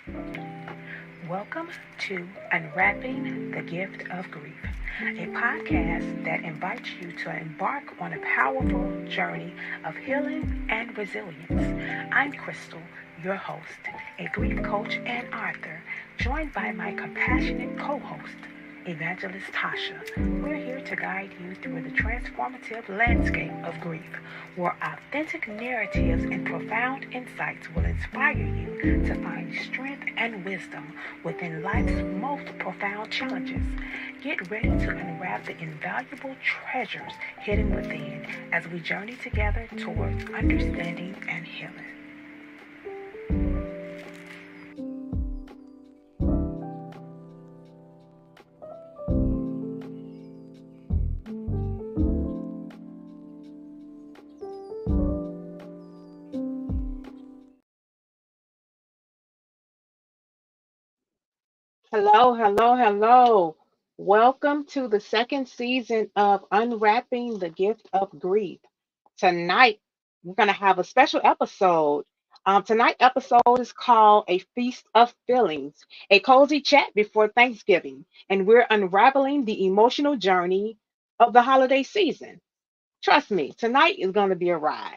Welcome to Unwrapping the Gift of Grief, a podcast that invites you to embark on a powerful journey of healing and resilience. I'm Crystal, your host, a grief coach and author, joined by my compassionate co host, Evangelist Tasha. We're here to guide you through the transformative landscape of grief, where authentic narratives and profound insights will inspire you to find strength and wisdom within life's most profound challenges. Get ready to unwrap the invaluable treasures hidden within as we journey together towards understanding and healing. Hello, hello, hello. Welcome to the second season of Unwrapping the Gift of Grief. Tonight, we're going to have a special episode. Tonight's episode is called A Feast of Feelings, a cozy chat before Thanksgiving, and we're unraveling the emotional journey of the holiday season. Trust me, tonight is going to be a ride.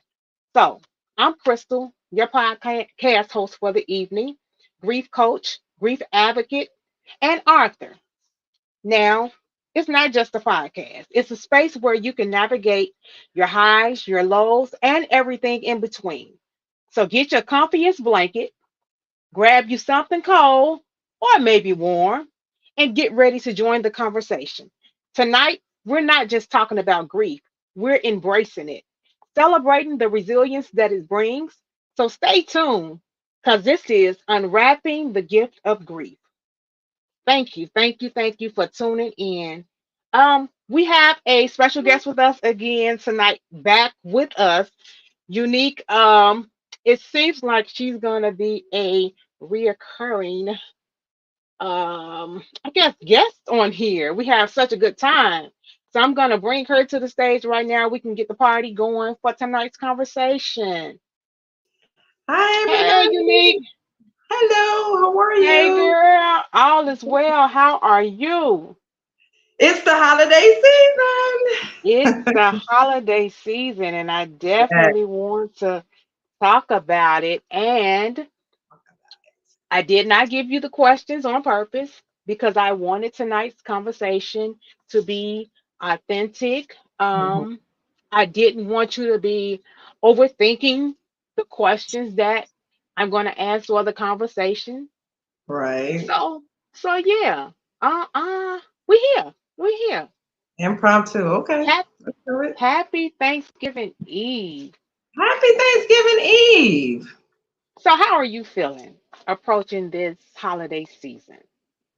So, I'm Crystal, your podcast host for the evening, grief coach, grief advocate, and Arthur. Now, it's not just a podcast, it's a space where you can navigate your highs, your lows, and everything in between. So get your comfiest blanket, grab you something cold or maybe warm, and get ready to join the conversation. Tonight, we're not just talking about grief, we're embracing it, celebrating the resilience that it brings. So stay tuned because this is Unwrapping the Gift of Grief. Thank you, thank you, thank you for tuning in. We have a special guest with us again tonight, back with us. Unique. It seems like she's gonna be a reoccurring, I guess, guest on here. We have such a good time, so I'm gonna bring her to the stage right now. We can get the party going for tonight's conversation. Hi, Hey, everybody. Unique. Hello, how are Hey, you? girl. All is well. How are you? It's the holiday It's season. the holiday season, and I Yes. definitely want to talk about it. And I did not give you the questions on purpose because I wanted tonight's conversation to be authentic. Mhm. I didn't want you to be overthinking the questions that I'm going to ask for the conversation. Right. So, so yeah, uh, uh, we here, we here. Impromptu. Okay. Happy, Let's do it. happy Thanksgiving Eve. Happy Thanksgiving Eve. So, how are you feeling approaching this holiday season?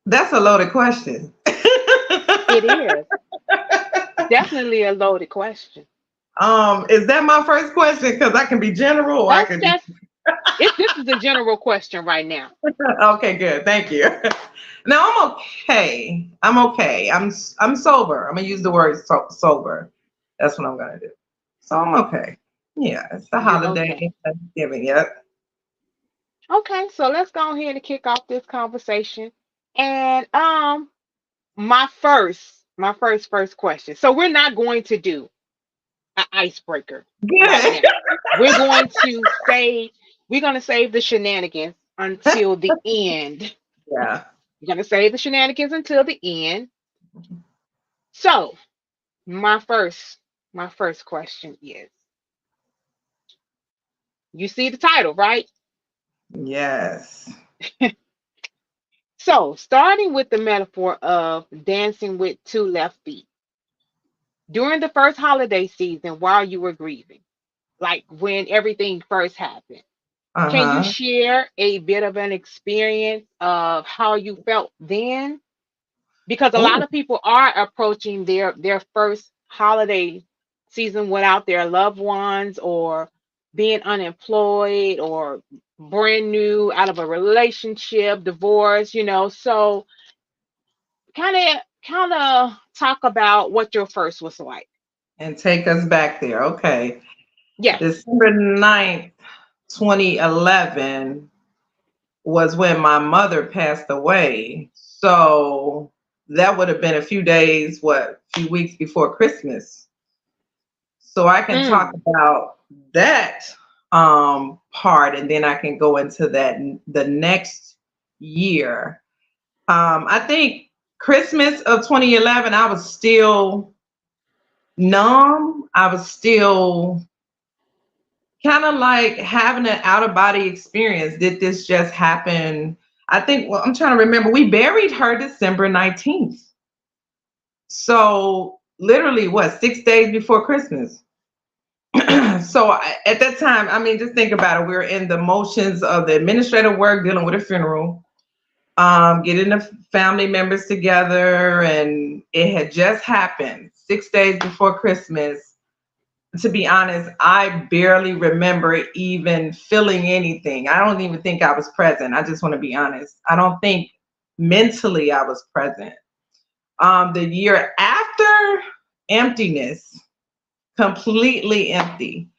That's a loaded question. It is definitely a loaded question. Is that my first question? Because I can be general or I That's can be just this is a general question right now. okay, good. Thank you. No, I'm okay. I'm okay. I'm sober. I'm gonna use the word sober. That's what I'm gonna do. So I'm okay. Yeah, it's the You're holiday okay. Thanksgiving. Yep. Okay, so let's go ahead and kick off this conversation. And my first question. So we're not going to do an icebreaker right Good. now. We're going to save we're going to save the shenanigans until the end. Yeah. We're going to save the shenanigans until the end. So, my first question is, you see the title, right? Yes. So, starting with the metaphor of dancing with two left feet. During the first holiday season while you were grieving, like when everything first happened, can you Uh-huh. share a bit of an experience of how you felt then? Because a lot Oh, of people are approaching their first holiday season without their loved ones or being unemployed or brand new out of a relationship, divorce, So kind of talk about what your first was like. and take us back there. Okay. Yes. December 9th, 2011 was when my mother passed away. So that would have been a few days, what, a few weeks before Christmas. So I can talk Mm. about that part, and then I can go into that the next year. I think Christmas of 2011, I was still numb. I was still kind of like having an out of body experience. Did this just happen? I think, well, I'm trying to remember. We buried her December 19th. So literally, what, 6 days before Christmas? So at that time, I mean, just think about it. We were in the motions of the administrative work, dealing with a funeral, getting the family members together, and it had just happened 6 days before Christmas. To be honest, I barely remember even feeling anything. I don't even think I was present. I just want to be honest. I don't think mentally I was present. The year after, emptiness, completely empty.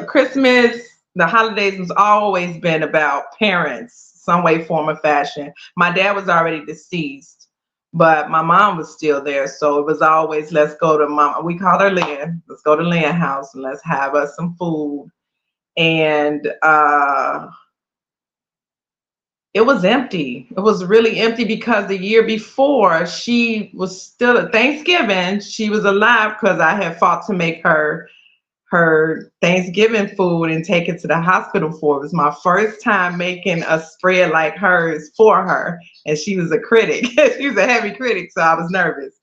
Christmas, the holidays was always been about parents, some way, form, or fashion. My dad was already deceased, but my mom was still there. So it was always, let's go to mom. We called her Lynn. Let's go to Lynn house and let's have us some food. And it was empty. It was really empty because the year before she was still at Thanksgiving. She was alive because I had fought to make her Thanksgiving food and take it to the hospital for. It was my first time making a spread like hers for her. And she was a critic. She was a heavy critic, so I was nervous.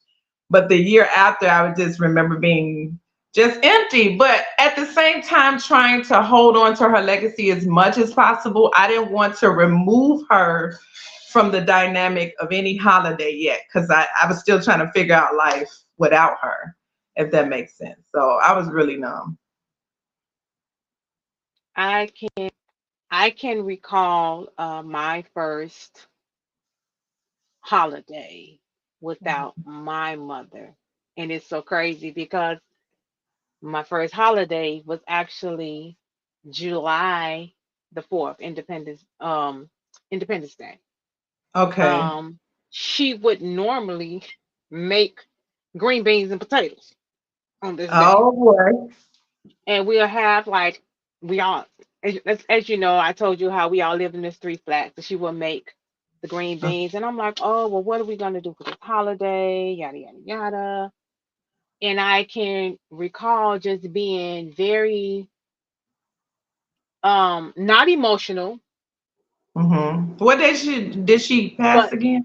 But the year after, I would just remember being just empty, but at the same time trying to hold on to her legacy as much as possible. I didn't want to remove her from the dynamic of any holiday yet, because I was still trying to figure out life without her, if that makes sense. So I was really numb. I can I can recall my first holiday without my mother. And it's so crazy because my first holiday was actually July the 4th, Independence Day. Okay. Um she would normally make green beans and potatoes on this day. Oh boy. And we'll have like we all as you know, I told you how we all lived in this three flat. So she will make the green beans, and I'm like, oh well, what are we gonna do for this holiday? Yada yada yada. And I can recall just being very not emotional, What did she pass but again?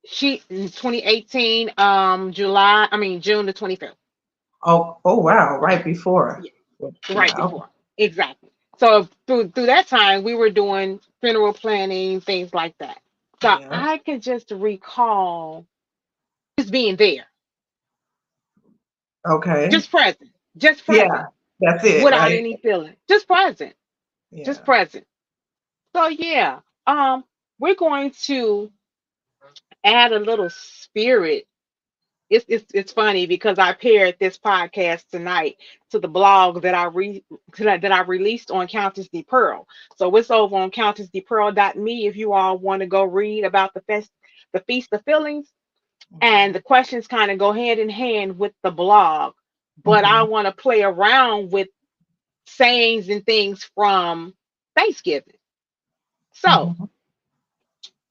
she in 2018 June the 25th. Oh wow, right before. Yeah, right Yeah. before. Exactly. So through that time we were doing funeral planning, things like that. So Yeah. I can just recall just being there, Okay. just present, just present, Yeah. That's it, without right? any feeling, just present, just Yeah. present. So yeah, we're going to add a little spirit. It's funny because I paired this podcast tonight to the blog that that I released on Countess de Pearl. So it's over on countessdepearl.me if you all want to go read about the Feast of Feelings. And the questions kind of go hand in hand with the blog, but I Mm-hmm. want to play around with sayings and things from Thanksgiving. So, Hmm.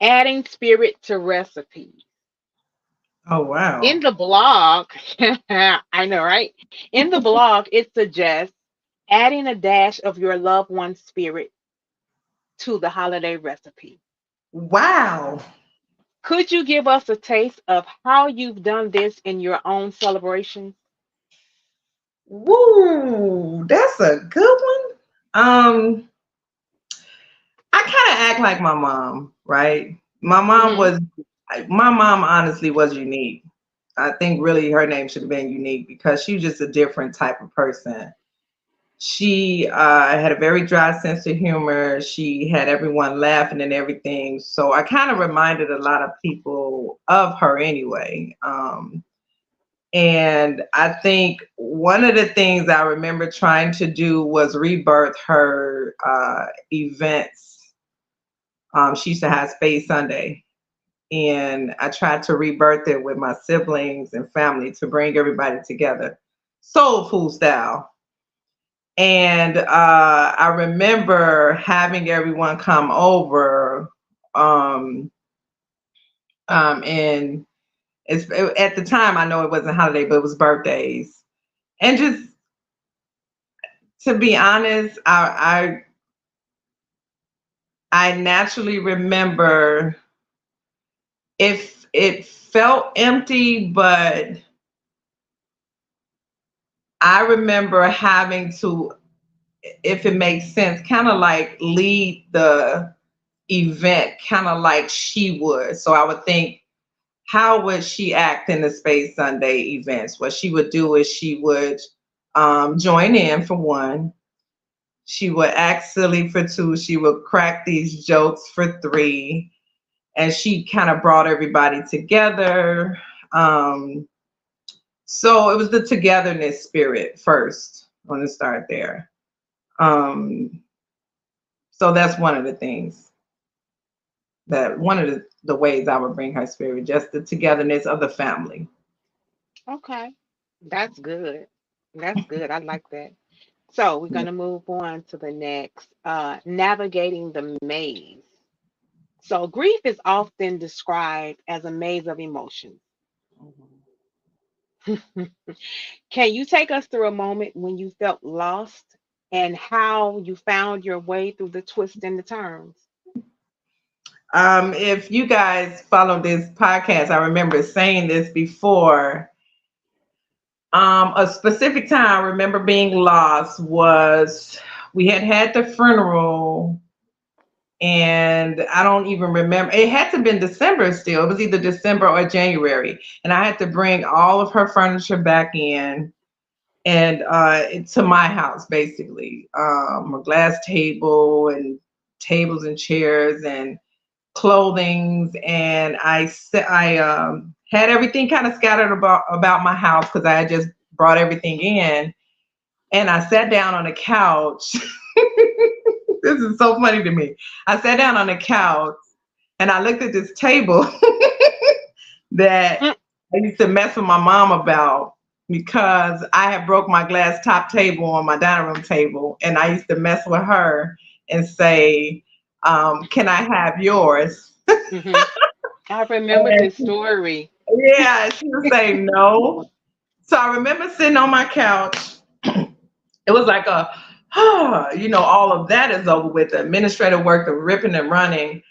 adding spirit to recipes. Oh In wow. the blog, I know, right? In the blog, it suggests adding a dash of your loved one's spirit to the holiday recipe. Wow. Could you give us a taste of how you've done this in your own celebrations? Woo, that's a good one. I kind of act like my mom, right? My mom Hmm. was, my mom honestly was unique. I think really her name should have been unique because she was just a different type of person. She had a very dry sense of humor. She had everyone laughing and everything. So I kind of reminded a lot of people of her anyway. And I think one of the things I remember trying to do was rebirth her events She used to have Spade Sunday, and I tried to rebirth it with my siblings and family to bring everybody together, soul food style. And I remember having everyone come over, um, and at the time I know it wasn't holiday, but it was birthdays, and just to be honest, I naturally remember if it felt empty, but I remember having to, if it makes sense, kind of like lead the event, kind of like she would. So I would think, how would she act in the Space Sunday events? What she would do is she would join in for one. She would act silly for two. She would crack these jokes for three. And she kind of brought everybody together. Um, so it was the togetherness spirit first. I want to start there. Um, so that's one of the things that one of the ways I would bring her spirit, just the togetherness of the family. Okay. That's good. That's good. I like that. So we're going to move on to the next, navigating the maze. So grief is often described as a maze of emotions. Can you take us through a moment when you felt lost and how you found your way through the twists and the turns? If you guys follow this podcast, I remember saying this before. A specific time I remember being lost was we had the funeral, and I don't even remember. It had to have been December still. It was either December or January, and I had to bring all of her furniture back in and to my house, basically. A glass table and tables and chairs and clothings, and I had everything kind of scattered about my house because I had just brought everything in, and I sat down on the couch. This is so funny to me. I sat down on the couch and I looked at this table that Mm, I used to mess with my mom about because I had broke my glass top table on my dining room table, and I used to mess with her and say, "Can I have yours?" mhm. I remember this And story. yeah, she would say no. So I remember sitting on my couch. It was like a, all of that is over with. The administrative work, the ripping and running.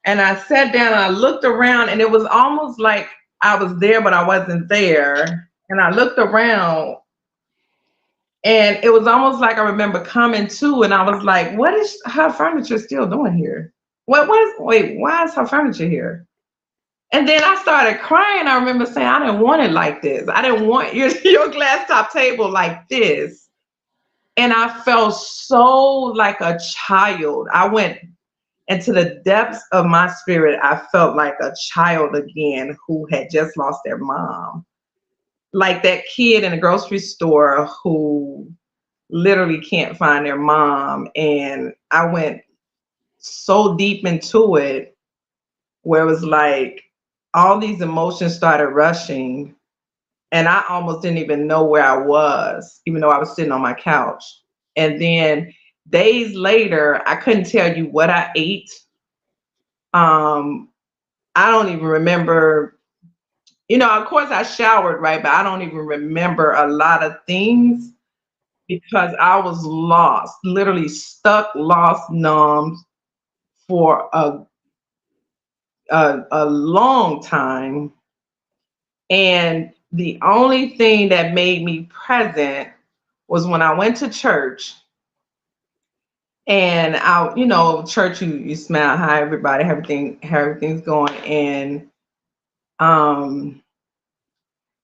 And I sat down and I looked around, and it was almost like I was there, but I wasn't there. And I looked around, and it was almost like I remember coming to, and I was like, what is her furniture still doing here? Wait, why is her furniture here? And then I started crying. I remember saying, I didn't want it like this. I didn't want your glass top table like this. And I felt so like a child. I went into the depths of my spirit. I felt like a child again who had just lost their mom. Like that kid in a grocery store who literally can't find their mom. And I went so deep into it where it was like all these emotions started rushing, and I almost didn't even know where I was, even though I was sitting on my couch. And then days later, I couldn't tell you what I ate. Um, I don't even remember, of course I showered, right? But I don't even remember a lot of things because I was lost, literally stuck, lost, numb for a long time. And the only thing that made me present was when I went to church, and church, you smile, hi everybody, how everything's going. And um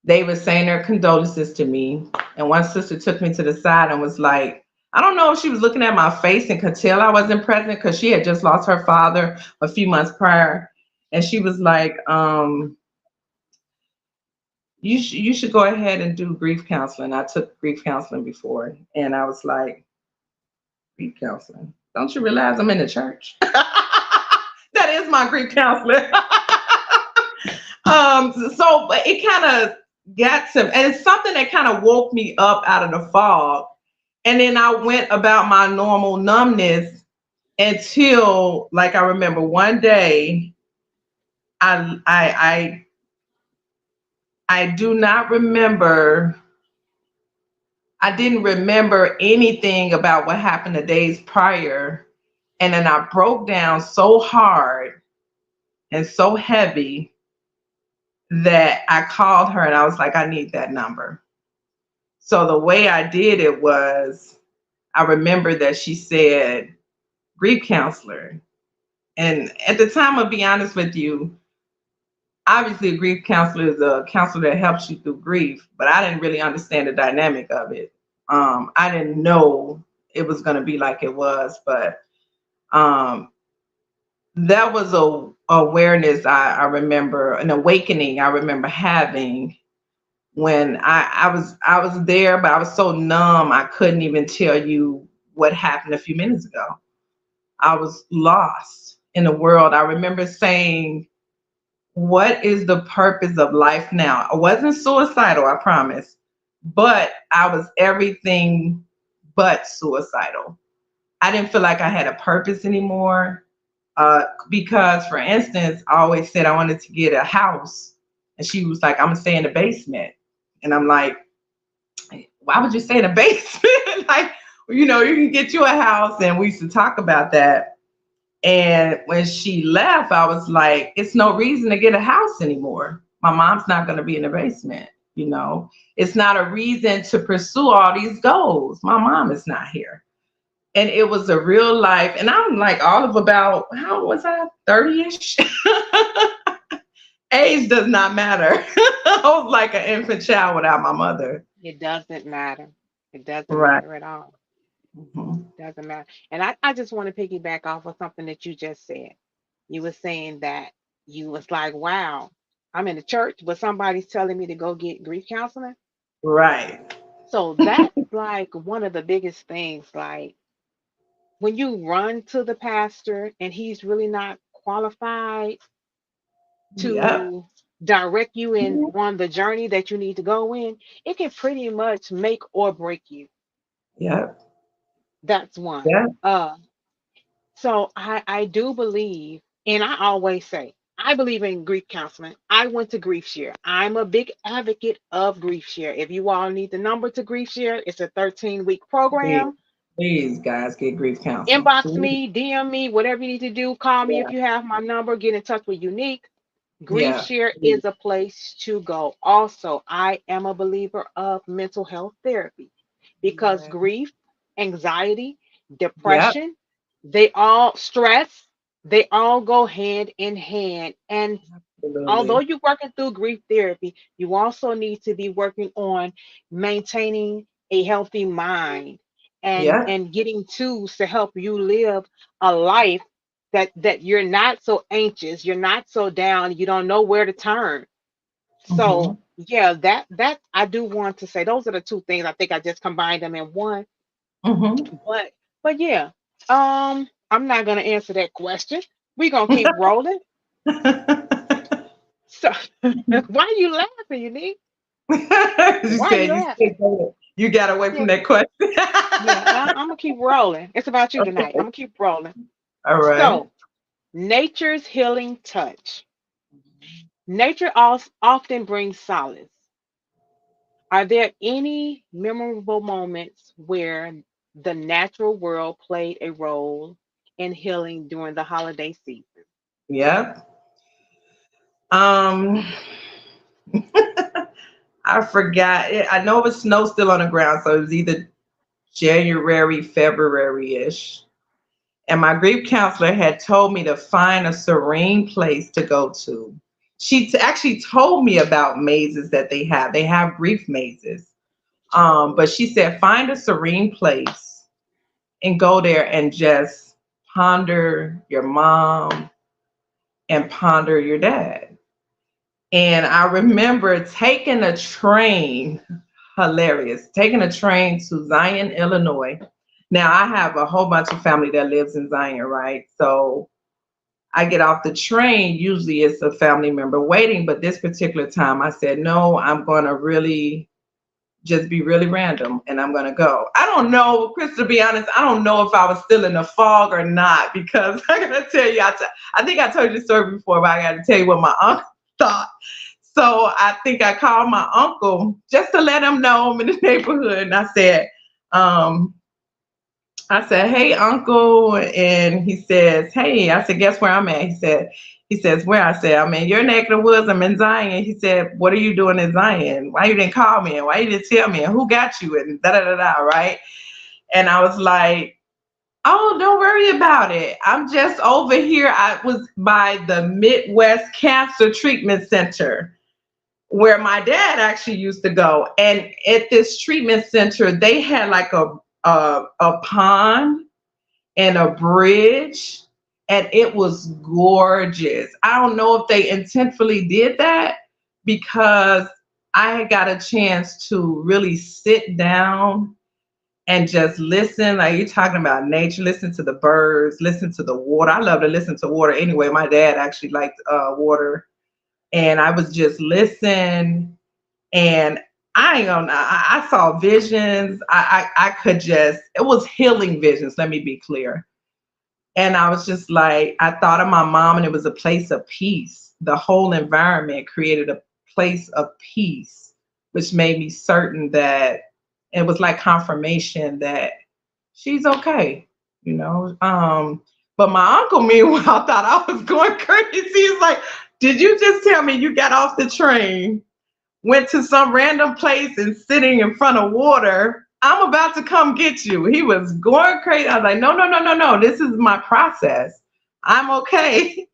they were saying their condolences to me. And one sister took me to the side and was like, I don't know if she was looking at my face and could tell I wasn't present because she had just lost her father a few months prior. And she was like, you should go ahead and do grief counseling. I took grief counseling before, and I was like, grief counseling? Don't you realize I'm in the church? that is my grief counselor. So but it kind of got to, and it's something that kind of woke me up out of the fog. And then I went about my normal numbness until, like, I remember one day, I I I I do not remember. I didn't remember anything about what happened the days prior. And then I broke down so hard and so heavy that I called her and I was like, I need that number. So the way I did it was, I remember that she said grief counselor. And at the time, I'll be honest with you, obviously a grief counselor is a counselor that helps you through grief, but I didn't really understand the dynamic of it. I didn't know it was going to be like it was, but um, that was a awareness I remember, an awakening I remember having when I was there, but I was so numb I couldn't even tell you what happened a few minutes ago. I was lost in the world. I remember saying, what is the purpose of life now? I wasn't suicidal, I promise, but I was everything but suicidal. I didn't feel like I had a purpose anymore. Because, for instance, I always said I wanted to get a house, and she was like, I'm gonna stay in the basement. And I'm like, why would you stay in the basement? Like, you can get you a house. And we used to talk about that. And when she left, I was like, it's no reason to get a house anymore. My mom's not going to be in the basement. It's not a reason to pursue all these goals. My mom is not here. And it was a real life. And I'm like, all of about, how was I, 30-ish? Age does not matter. I was like an infant child without my mother. It doesn't matter. It doesn't Right. matter at all. Hmm. Doesn't matter. And I just want to piggyback off of something that you just said. You were saying that you was like, wow, I'm in the church, but somebody's telling me to go get grief counseling. Right. So that's like one of the biggest things. Like when you run to the pastor and he's really not qualified Yep. to direct you in on the journey that you need to go in, it can pretty much make or break you. Yep. That's one. Yep. So I do believe, and I always say, I believe in grief counseling. I went to Grief Share. I'm a big advocate of Grief Share. If you all need the number to Grief Share, it's a 13-week Please, program. please, guys, get grief counseling. Inbox Please. me, DM me, whatever you need to do. Call me if Yeah. you have my number. Get in touch with Unique. Grief Yeah. Share Please. is a place to go. Also, I am a believer of mental health therapy because Yeah. grief, anxiety, Yep. depression, they all stress, they all go hand in hand. And although Absolutely. you're working through grief therapy, you also need to be working on maintaining a healthy mind Yep. and getting tools to help you live a life that you're not so anxious, you're not so down, you don't know where to turn. Mm-hmm. So yeah, that I do want to say those are the two things. I think I just combined them in one. Mm-hmm. But yeah, I'm not gonna answer that question. We're gonna keep rolling. So why are you laughing, Unique? You Why are you said laughing? you got away from Yeah, that question. yeah, I'm gonna keep rolling. It's about you tonight. I'm Okay. gonna keep rolling. All right. So, nature's healing touch. Nature often brings solace. Are there any memorable moments where the natural world played a role in healing during the holiday season? Yep. Um, I forgot. I know it was snow still on the ground, so it was either January, February-ish. And my grief counselor had told me to find a serene place to go to. She actually told me about mazes that they have. They have grief mazes. But she said, find a serene place and go there and just ponder your mom and ponder your dad. And I remember taking a train, hilarious, taking a train to Zion, Illinois. Now I have a whole bunch of family that lives in Zion, right? So I get off the train, usually it's a family member waiting, but this particular time I said, no, I'm going to really just be really random and I'm going to go. I don't know, Chris, to be honest, I don't know if I was still in the fog or not because I got to tell you, I think I told you the story before, but I got to tell you what my uncle thought. So I think I called my uncle just to let him know I'm in the neighborhood. And um, I said, hey, uncle. And he says, hey, I said, guess where I'm at? He says, where? I said, I'm in your neck of the woods. I'm in Zion. He said, what are you doing in Zion? Why you didn't call me? And why you didn't tell me? And who got you? And da da da da, right? And I was like, oh, don't worry about it. I'm just over here. I was by the Midwest Cancer Treatment Center where my dad actually used to go. And at this treatment center, they had like a pond and a bridge, and it was gorgeous. I don't know if they intentionally did that because I got a chance to really sit down and just listen. Like you're talking about nature, listen to the birds, listen to the water. I love to listen to water anyway. My dad actually liked water, and I was just listening. And I ain't gonna, I saw visions. I could just, it was healing visions. Let me be clear. And I was just like, I thought of my mom, and it was a place of peace. The whole environment created a place of peace, which made me certain that it was like confirmation that she's okay, you know. But my uncle, meanwhile, thought I was going crazy. He's like, did you just tell me you got off the train, went to some random place and sitting in front of water? I'm about to come get you. He was going crazy. I was like, no, no, no, no, no. This is my process. I'm okay.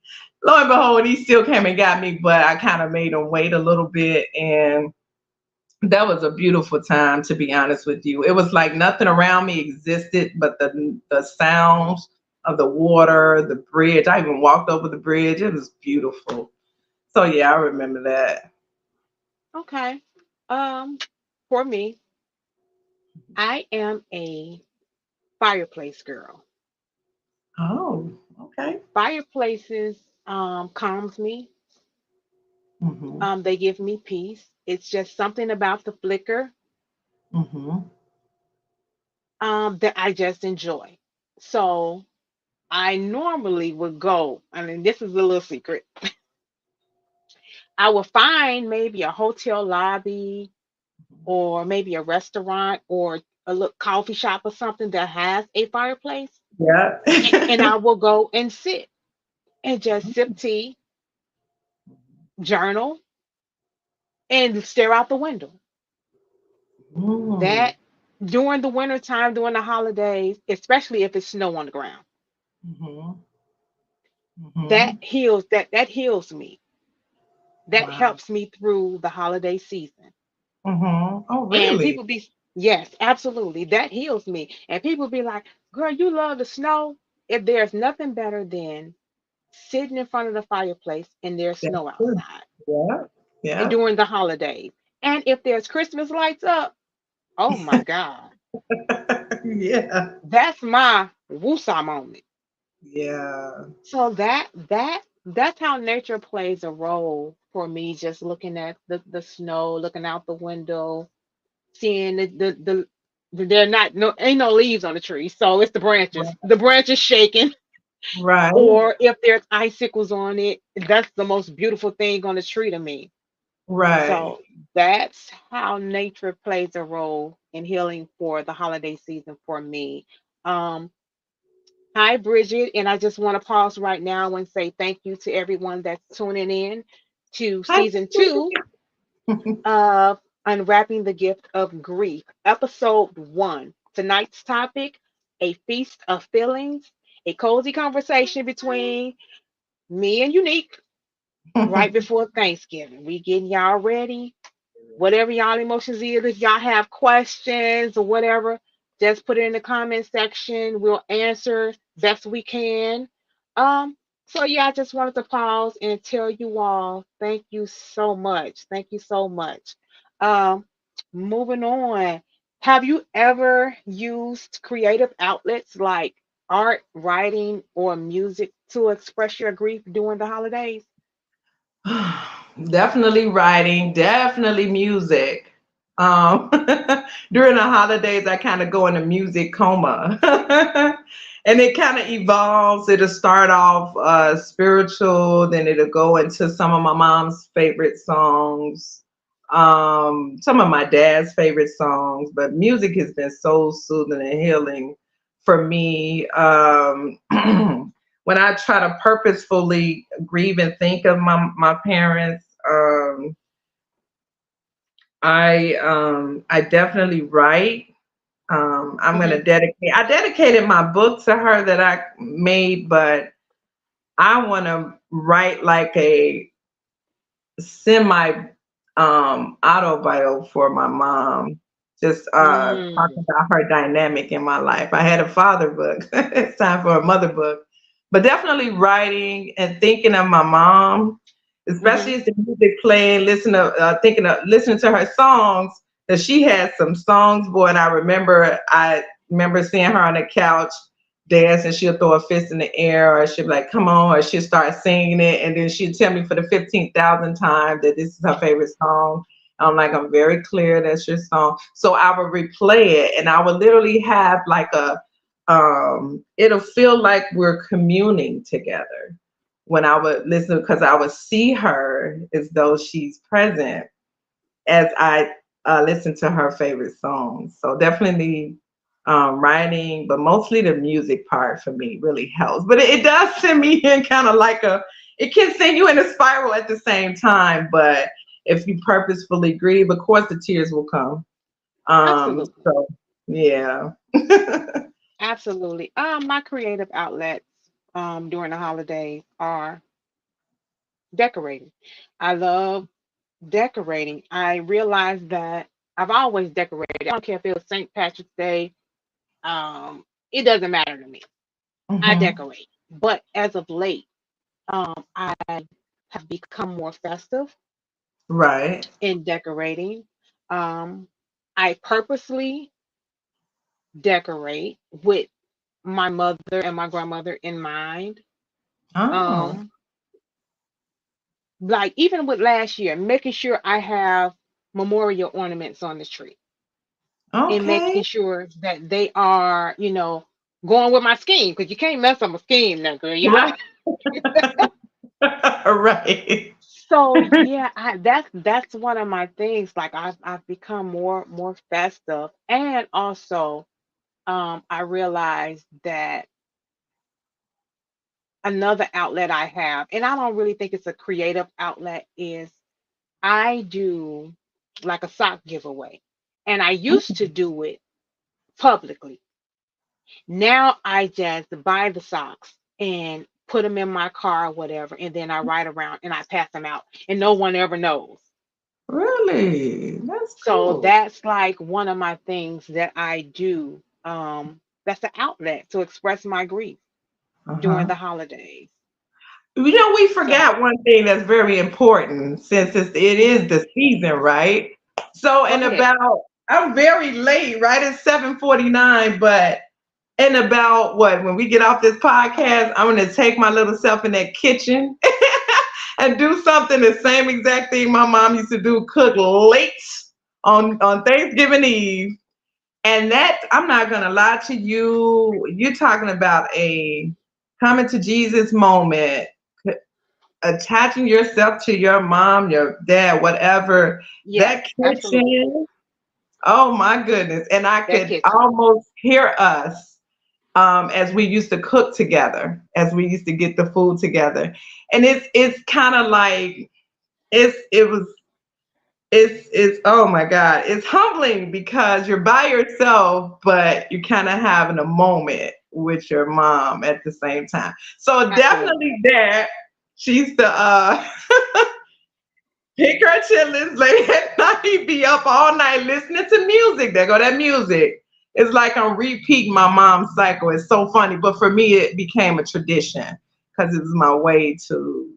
Lo and behold, he still came and got me, but I kind of made him wait a little bit. And that was a beautiful time, to be honest with you. It was like nothing around me existed but the sounds of the water, the bridge. I even walked over the bridge. It was beautiful. So yeah, I remember that. Okay. Um, for me, I am a fireplace girl. Oh, okay. Fireplaces calms me. Mhm. They give me peace. It's just something about the flicker Mhm. that I just enjoy. So I normally would go, I mean, this is a little secret. I will find maybe a hotel lobby or maybe a restaurant or a little coffee shop or something that has a fireplace, Yeah. and I will go and sit and just sip tea, journal, and stare out the window. Mm. That during the winter time, during the holidays, especially if it's snow on the ground, Mhm. that Mhm. heals me. That Wow. helps me through the holiday season. Mhm. Oh, And really? people be, yes, absolutely. That heals me. And people be like, girl, you love the snow. If there's nothing better than sitting in front of the fireplace and there's That's snow true. outside Yeah. Yeah. during the holidays. And if there's Christmas lights up, oh my God. Yeah. That's my woosah moment. Yeah. So that's how nature plays a role for me, just looking at the snow, looking out the window, seeing they're not, no, ain't no leaves on the tree, so it's the branches. The branches shaking, Right. or if there's icicles on it, that's the most beautiful thing on the tree to me. Right. So that's how nature plays a role in healing for the holiday season for me. Um, Hi, Bridget, and I just want to pause right now and say thank you to everyone that's tuning in to Hi. season two of Unwrapping the Gift of Grief, episode one. Tonight's topic: a feast of feelings, a cozy conversation between me and Unique right before Thanksgiving. We getting y'all ready. Whatever y'all emotions is, if y'all have questions or whatever, just put it in the comment section. We'll answer best we can. Um, so yeah, I just wanted to pause and tell you all thank you so much. Thank you so much. Um, Moving on. Have you ever used creative outlets like art, writing, or music to express your grief during the holidays? Definitely writing, definitely music. Um, During the holidays, I kind of go into music coma. And it kind of evolves. It'll start off spiritual, then it'll go into some of my mom's favorite songs, some of my dad's favorite songs. But music has been so soothing and healing for me. When I try to purposefully grieve and think of my parents, I definitely write. I'm Hmm. gonna dedicate. I dedicated my book to her that I made, but I want to write like a semi autobio for my mom. Just Mm. talking about her dynamic in my life. I had a father book. It's time for a mother book. But definitely writing and thinking of my mom, especially Hmm. as the music playing, thinking of listening to her songs. That she had some songs, boy, and I remember seeing her on the couch dance, and she'll throw a fist in the air, or she'll be like, come on, or she'll start singing it, and then she'll tell me for the 15,000th time that this is her favorite song. I'm like, I'm very clear, that's your song. So I would replay it, and I would literally have like it'll feel like we're communing together when I would listen, because I would see her as though she's present as I listen to her favorite songs. So definitely writing, but mostly the music part for me really helps. But it does send me in kind of like it can send you in a spiral at the same time. But if you purposefully grieve, of course the tears will come. Absolutely. So yeah. Absolutely. My creative outlets during the holidays are decorating. I love decorating. I realized that I've always decorated. I don't care if it was St. Patrick's Day. It doesn't matter to me. I Hmm. decorate. But as of late, I have become more festive Right. in decorating. Um, I purposely decorate with my mother and my grandmother in mind. Oh, Um, like even with last year, making sure I have memorial ornaments on the tree and making okay. sure that they are, going with my scheme because you can't mess up a scheme now, girl. Yeah. Right. Right. So yeah, that's one of my things. Like I've become more festive, and also I realized that another outlet I have, and I don't really think it's a creative outlet, is I do like a sock giveaway. And I used to do it publicly. Now I just buy the socks and put them in my car or whatever, and then I ride around and I pass them out, and no one ever knows. Really? That's So cool. that's like one of my things that I do. That's an outlet to express my grief during Uh-huh. the holidays. We So forgot one thing that's very important since it is the season, right? So go ahead. I'm very late, right? It's 7:49, but in about what, when we get off this podcast, I'm gonna take my little self in that kitchen and do something the same exact thing my mom used to do, cook late on Thanksgiving Eve. And that, I'm not gonna lie to you, you're talking about a coming to Jesus moment, attaching yourself to your mom, your dad, whatever. Yes, That absolutely. kitchen, oh my goodness. And I That could kitchen. almost hear us as we used to cook together, as we used to get the food together. And it's kind of like it was it's oh my God, it's humbling because you're by yourself, but you're kind of having a moment with your mom at the same time. So Absolutely. definitely that. She used to pick her chitlins late at night, be up all night listening to music. There go that music. It's like I'm repeating my mom's cycle. It's so funny. But for me, it became a tradition because it was my way to,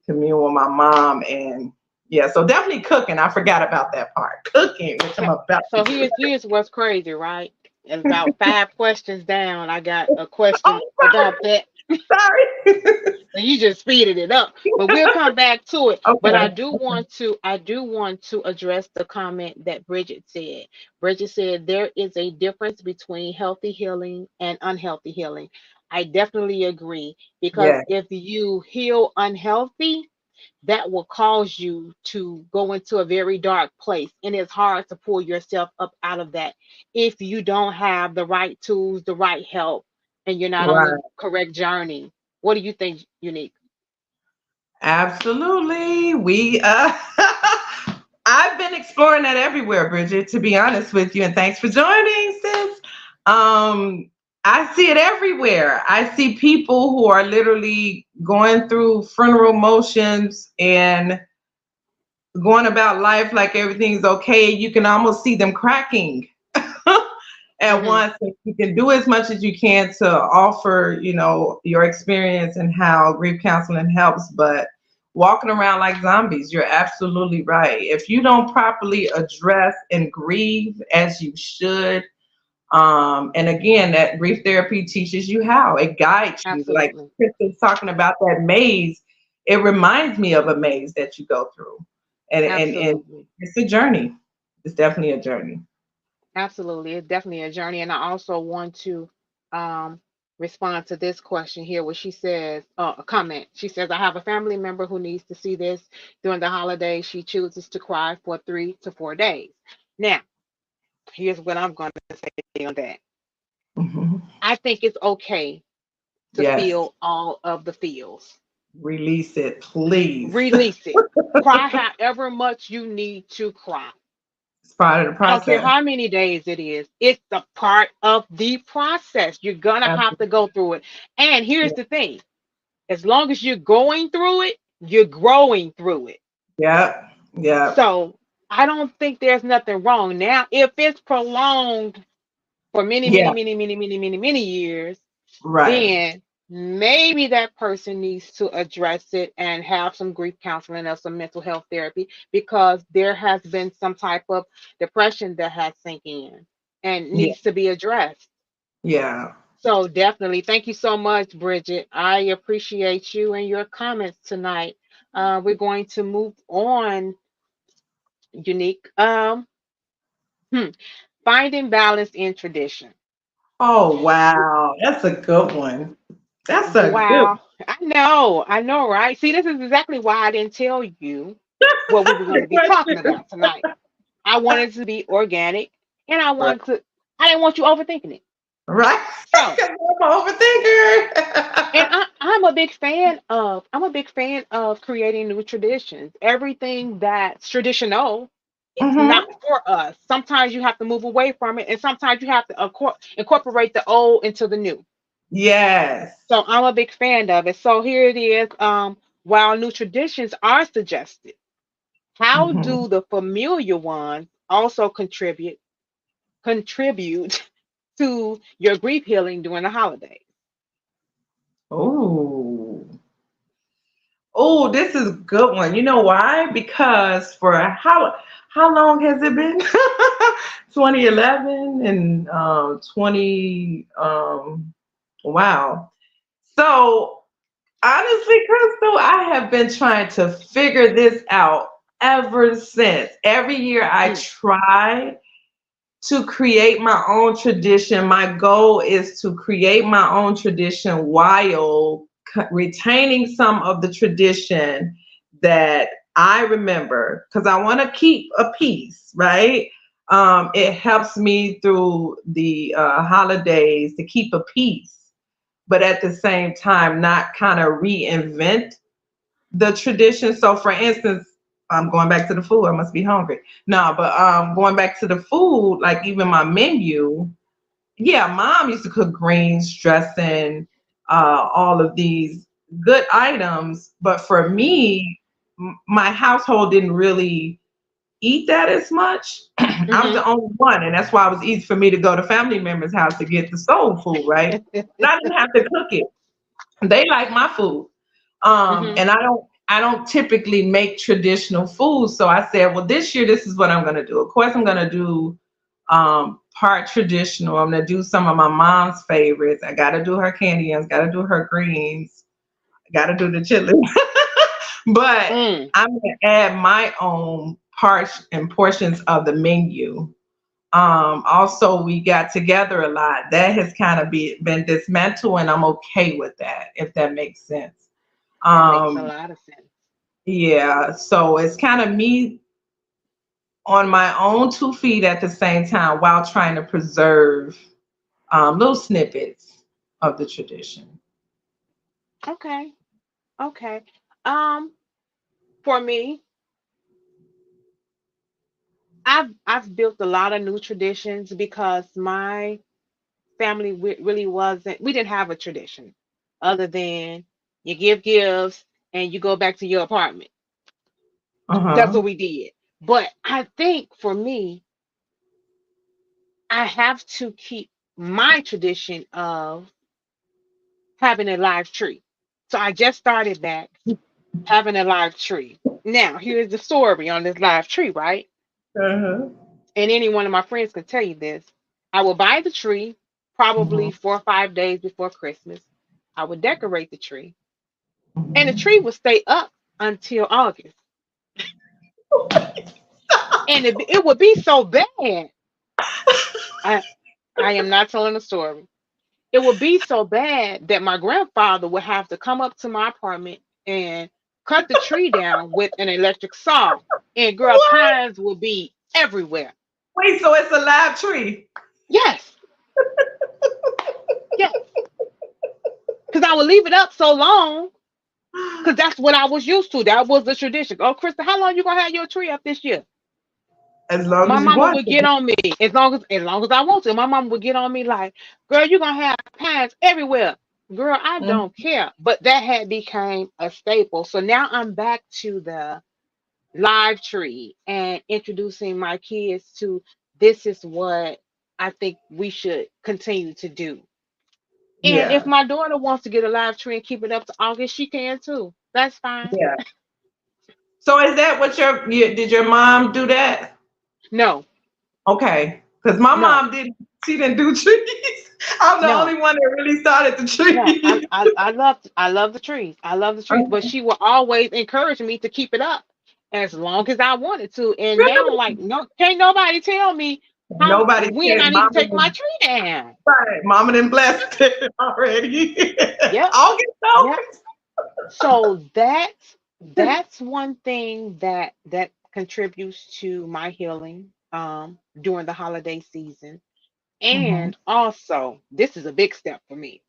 commune with my mom. And yeah, so definitely cooking. I forgot about that part. Cooking, which I'm So about to so do. here's what's crazy, right? And about 5 questions down, I got a question Oh, about that. sorry. So you just speeded it up, but we'll come back to it. But Okay. I do want to address the comment that Bridget said. Bridget said there is a difference between healthy healing and unhealthy healing. I definitely agree because Yeah. if you heal unhealthy, that will cause you to go into a very dark place, and it's hard to pull yourself up out of that if you don't have the right tools, the right help, and you're not on Right. the correct journey. What do you think, Unique? Absolutely. I've been exploring that everywhere, Bridget, to be honest with you. And thanks for joining, sis. I see it everywhere. I see people who are literally going through funeral motions and going about life like everything's okay. You can almost see them cracking at Hmm. once. You can do as much as you can to offer, your experience and how grief counseling helps, but walking around like zombies, you're absolutely right. If you don't properly address and grieve as you should, and again, that grief therapy teaches you how, it guides you. Like Absolutely. Kristen's talking about that maze, it reminds me of a maze that you go through. And Absolutely. it's a journey. It's definitely a journey. Absolutely. It's definitely a journey. And I also want to um, respond to this question here, where she says, a comment. She says, I have a family member who needs to see this during the holidays. She chooses to cry for 3 to 4 days. Now, here's what I'm going to say on that. Mhm. I think it's okay to Yes. feel all of the feels. Release it, please. Release it. Cry however much you need to cry. It's part of the I don't care process. how many days it is. It's a part of the process. You're gonna have to Absolutely. go through it. And here's the thing: as long as you're going through it, you're growing through it. Yep. Yep. So I don't think there's nothing wrong. Now, if it's prolonged for many, many, Yeah. many, many, many, many, many years, Right. then maybe that person needs to address it and have some grief counseling or some mental health therapy, because there has been some type of depression that has sink in and Yeah. needs to be addressed. Yeah. So definitely, thank you so much, Bridget. I appreciate you and your comments tonight. We're going to move on, Unique. Hmm, finding balance in tradition. Oh wow. That's a good one. That's a good Wow, I know, right? See, this is exactly why I didn't tell you what we were going the to be talking question. about tonight. I wanted to be organic, and Right. I didn't want you overthinking it. Right. So, 'Cause I'm an and overthinker. I'm a big fan of creating new traditions. Everything that's traditional, it's not Hmm. for us. Sometimes you have to move away from it, and sometimes you have to incorporate the old into the new. Yes. So I'm a big fan of it. So here it is. While new traditions are suggested, how Hmm. do the familiar ones also contribute to your grief healing during the holidays? Oh. Oh, this is a good one. You know why? Because for how long has it been? 2011 and 20 wow. So honestly, Crystal, I have been trying to figure this out ever since. Every year I Mm, try to create my own tradition. My goal is to create my own tradition while retaining some of the tradition that I remember, because I want to keep a piece, right? It helps me through the holidays to keep a piece, but at the same time, not kind of reinvent the tradition. So, for instance, I'm going back to the food. I must be hungry. No, but going back to the food, like even my menu. Yeah, mom used to cook greens, dressing, all of these good items. But for me, my household didn't really eat that as much. I was mm-hmm. the only one, and that's why it was easy for me to go to family members' house to get the soul food, right? And I didn't have to cook it. They like my food. Mm-hmm. And I don't typically make traditional food. So I said, well, this year this is what I'm gonna do. Of course I'm gonna do part traditional. I'm gonna do some of my mom's favorites. I gotta do her candy yams, gotta do her greens, I gotta do the chili. But Mm, I'm gonna add my own parts and portions of the menu. Also, we got together a lot. That has kind of been dismantled, and I'm okay with that, if that makes sense. that makes a Um, lot of sense. yeah, so it's kind of me on my own 2 feet at the same time while trying to preserve little snippets of the tradition. Okay. Okay. Um, for me, I've built a lot of new traditions because my family really wasn't. We didn't have a tradition other than you give gifts and you go back to your apartment. That's Uh-huh. what we did. But I think for me, I have to keep my tradition of having a live tree. So I just started back having a live tree. Now, here's the story on this live tree, right? Uh-huh. And any one of my friends can tell you this. I will buy the tree probably Mhm. 4 or 5 days before Christmas. I would decorate the tree, and the tree Mhm. would stay up until August. And it would be so bad. I, I am not telling a story. It would be so bad that my grandfather would have to come up to my apartment and cut the tree down with an electric saw. And girl, What? pines would be everywhere. Wait, so it's a live tree? Yes, yes. Because I would leave it up so long because that's what I was used to. That was the tradition. Oh, Krista, how long you gonna have your tree up this year? As long My as you mama want would get to. on me as long as I want to. My mama would get on me like, girl, you gonna have pines everywhere. Girl, I Mm. don't care. But that had became a staple. So now I'm back to the live tree and introducing my kids to this is what I think we should continue to do. And if Yeah, my daughter wants to get a live tree and keep it up to August, she can too. That's fine. yeah. So is that what did your mom do that? No, Okay, because my no, mom didn't. She didn't do trees. I'm the no. only one that really started the No, trees. I love the trees. I love the trees, but she will always encourage me to keep it up as long as I wanted to. And now, Really? like, no, can't nobody tell me how Nobody when said I need to mama take my didn't. tree down. Right. Mama didn't bless it already. Yep, August, yep. August. So that's one thing that contributes to my healing during the holiday season. Hmm. And also, this is a big step for me.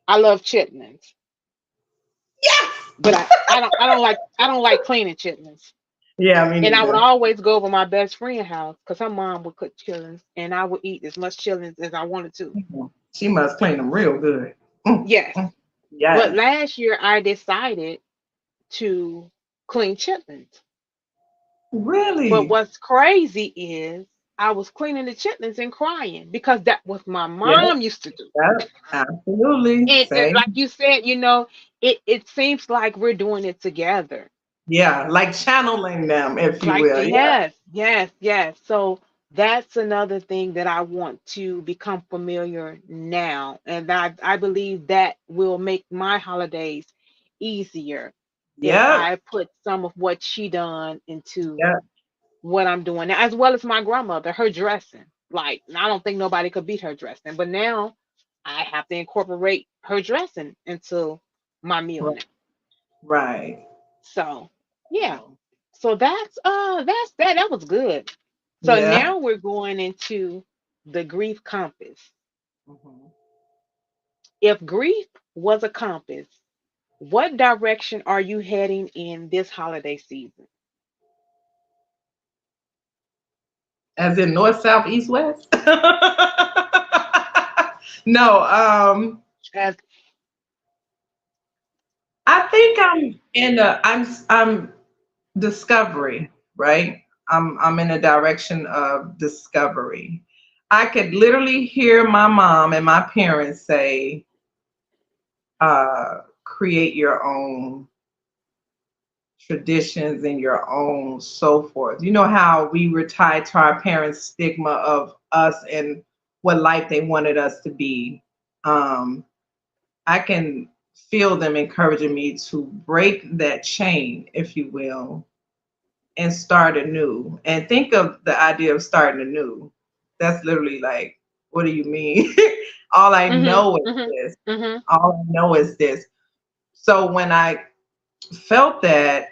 I love chitlins, Yes. but I don't like cleaning chitlins. Yeah, me And I would neither. always go over my best friend's house because her mom would cook chillins, and I would eat as much chillins as I wanted to. She must clean them real good. Mm, Yes, mm. but Yes. last year I decided to clean chitlins. But Really? what's crazy is I was cleaning the chitlins and crying because that was my Yep. mom used to do. Yep. Absolutely. And Same. like you said, it seems like we're doing it together. Yeah, like channeling them, if you Like, will. Yeah. yes, yes, yes. So that's another thing that I want to become familiar now. And I believe that will make my holidays easier if Yep. I put some of what she done into Yep. what I'm doing now, as well as my grandmother, her dressing. Like, I don't think nobody could beat her dressing, but now I have to incorporate her dressing into my meal Right. now. Right. So, yeah. So that's that. That was good. So Yeah. now we're going into the grief compass. Mhm. If grief was a compass, what direction are you heading in this holiday season? As in north, south, east, west? No, As I think I'm discovery, right? I'm in a direction of discovery. I could literally hear my mom and my parents say, create your own traditions and your own, so forth. You know how we were tied to our parents' stigma of us and what life they wanted us to be. Um, I can feel them encouraging me to break that chain, if you will, and start anew. And think of the idea of starting anew. That's literally like, what do you mean? All I Mhm. know is Mhm. this. Mhm. All I know is this. So when I felt that,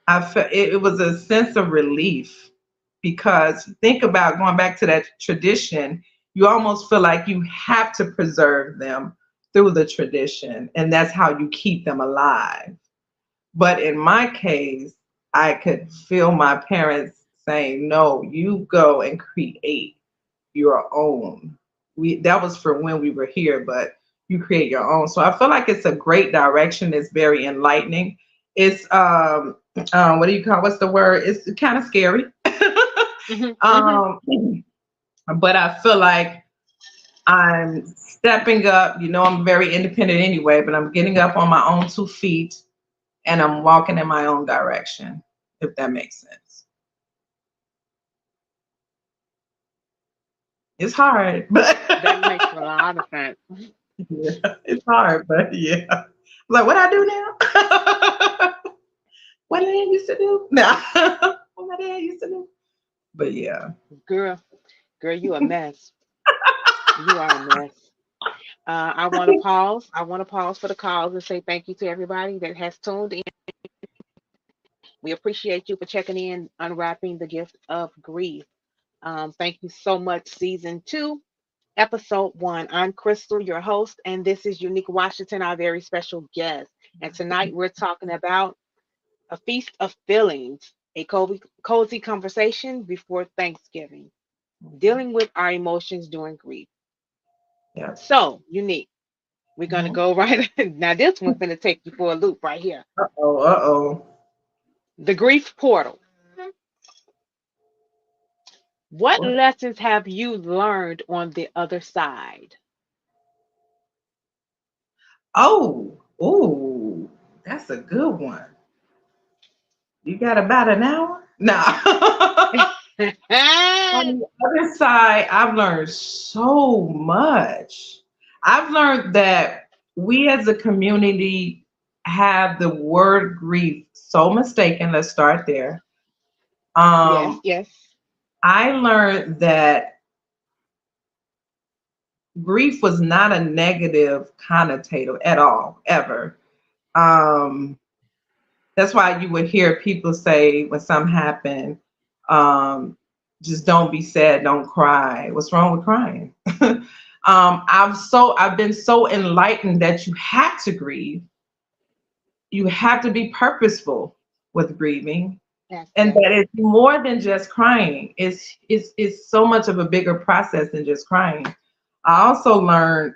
I felt it was a sense of relief because think about going back to that tradition. You almost feel like you have to preserve them through the tradition, and that's how you keep them alive. But in my case, I could feel my parents saying, "No, you go and create your own." We That was for when we were here, but you create your own. So I feel like it's a great direction. It's very enlightening. It's what do you call, what's the word? It's kind of scary. Mhm. Mhm. um, but I feel like I'm stepping up. You know, I'm very independent anyway, but I'm getting up on my own 2 feet and I'm walking in my own direction, if that makes sense. It's hard, but That makes a lot of sense. yeah, it's hard, but yeah. Like, what I do now? What dad used to do? Nah, what my dad used to do. But yeah. Girl, girl, you a mess. You are a mess. I want to pause. I want to pause for the calls and say thank you to everybody that has tuned in. We appreciate you for checking in, unwrapping the gift of grief. Thank you so much, season two, episode one. I'm Crystal, your host, and this is Unique Washington, our very special guest. And tonight we're talking about a feast of feelings, a cozy conversation before Thanksgiving, dealing with our emotions during grief. Yeah. So, Unique, we're going to Mhm. go right now. This one's going to take you for a loop right here. Uh-oh, uh-oh. The grief portal. What What? lessons have you learned on the other side? Oh, ooh, that's a good one. You got about an hour? Nah. On the other side, I've learned so much. I've learned that we as a community have the word grief so mistaken. Let's start there. Yes, Um, yes. I learned that grief was not a negative connotative at all, ever. Um, that's why you would hear people say when something happened, um, just don't be sad, don't cry. What's wrong with crying? I've been so enlightened that you have to grieve. You have to be purposeful with grieving, Yes, and yes. that it's more than just crying. It's so much of a bigger process than just crying. I also learned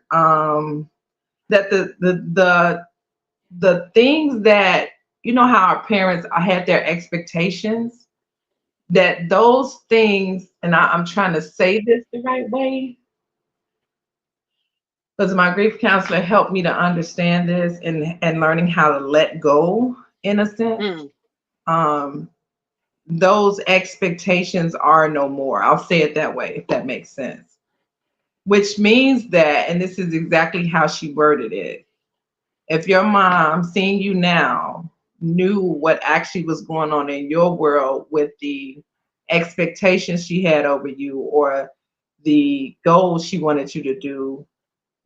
that the things that, you know how our parents had their expectations, that those things, and I'm trying to say this the right way because my grief counselor helped me to understand this and learning how to let go in a sense. Mm, Um, those expectations are no more. I'll say it that way, if that makes sense. Which means that, and this is exactly how she worded it, if your mom, seeing you now, knew what actually was going on in your world with the expectations she had over you or the goals she wanted you to do,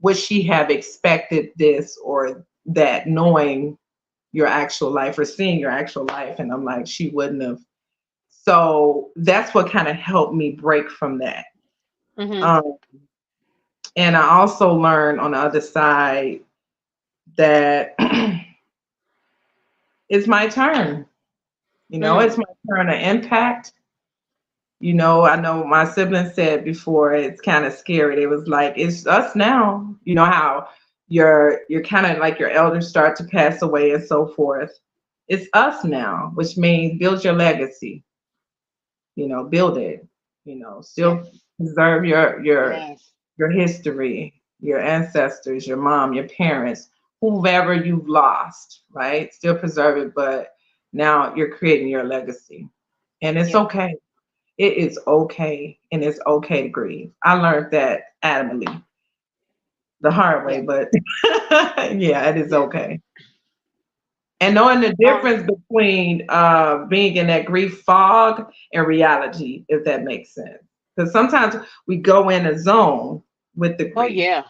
would she have expected this or that, knowing your actual life or seeing your actual life? And I'm like, she wouldn't have. So that's what kind of helped me break from that. mm-hmm. Um, and I also learned on the other side that it's my turn. You know, it's Mm, my turn to impact. You know, I know my siblings said before, it's kind of scary. They was like, it's us now. You know how you're kind of like your elders start to pass away and so forth. It's us now, which means build your legacy. You know, build it. You know, yes, still preserve yes. your history, your ancestors, your mom, your parents, whoever you've lost, right? Still preserve it, but Now you're creating your legacy. And it's Yeah. okay. It is okay. And it's okay to grieve. I learned that adamantly the hard way, Yeah. but yeah, it is Yeah. okay. And knowing the Um. difference between being in that grief fog and reality, if that makes sense. Because sometimes we go in a zone with the Oh grief, yeah.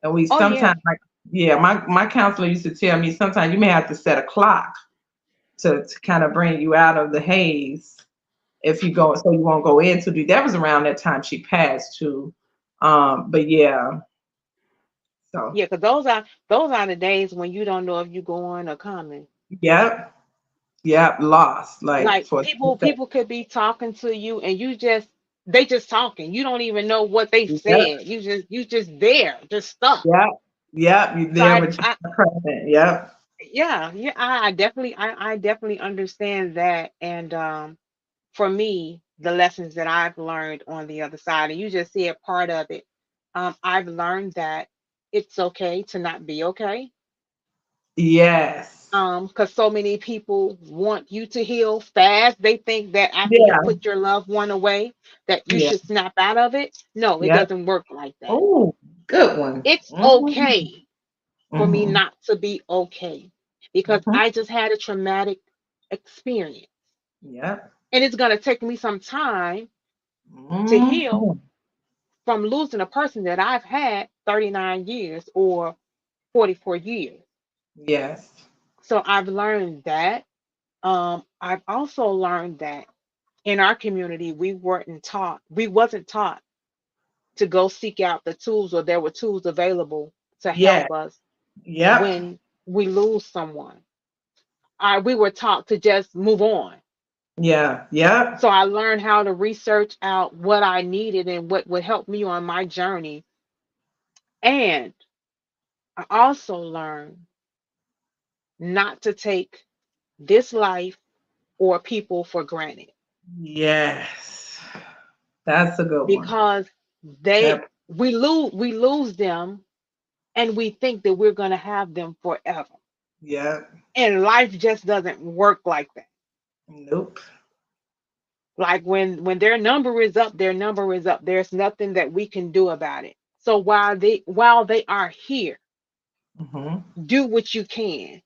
and we Oh yeah. sometimes like, yeah, my counselor used to tell me sometimes you may have to set a clock to kind of bring you out of the haze if you go, so you won't go into the. That was around that time she passed too. But yeah, so Yeah. Because those are the days when you don't know if you're going or coming. yep, yep, lost like Like for a people, split people could be talking to you, and they just talking. You don't even know what they second. Yep, said. You just there, just stuck. yep, yep. You So there with your present. Yep. yeah, yeah, I definitely understand that. And for me, the lessons that I've learned on the other side, and you just see a part of it. I've learned that it's okay to not be okay. Yes. Because so many people want you to heal fast. They think that after you Yeah. put your loved one away, that you Yeah. should snap out of it. No, it Yep. doesn't work like that. Oh, good one. It's Mm-hmm. okay for me Mm-hmm. not to be okay because Mm-hmm. I just had a traumatic experience. Yep. And it's going to take me some time to heal Mm-hmm. from losing a person that I've had 39 years or 44 years. Yes. So I've learned that. I've also learned that in our community, we wasn't taught to go seek out the tools, or there were tools available to Yeah. help us Yep. when we lose someone. We were taught to just move on. Yeah. Yep. So I learned how to research out what I needed and what would help me on my journey. And I also learned not to take this life or people for granted Yes. That's a good one. because they Yep. we lose them, and we think that we're going to have them forever. Yep. And life just doesn't work like that. Nope. Like when their number is up, their number is up. There's nothing that we can do about it. So while they are here, Mm-hmm. do what you can.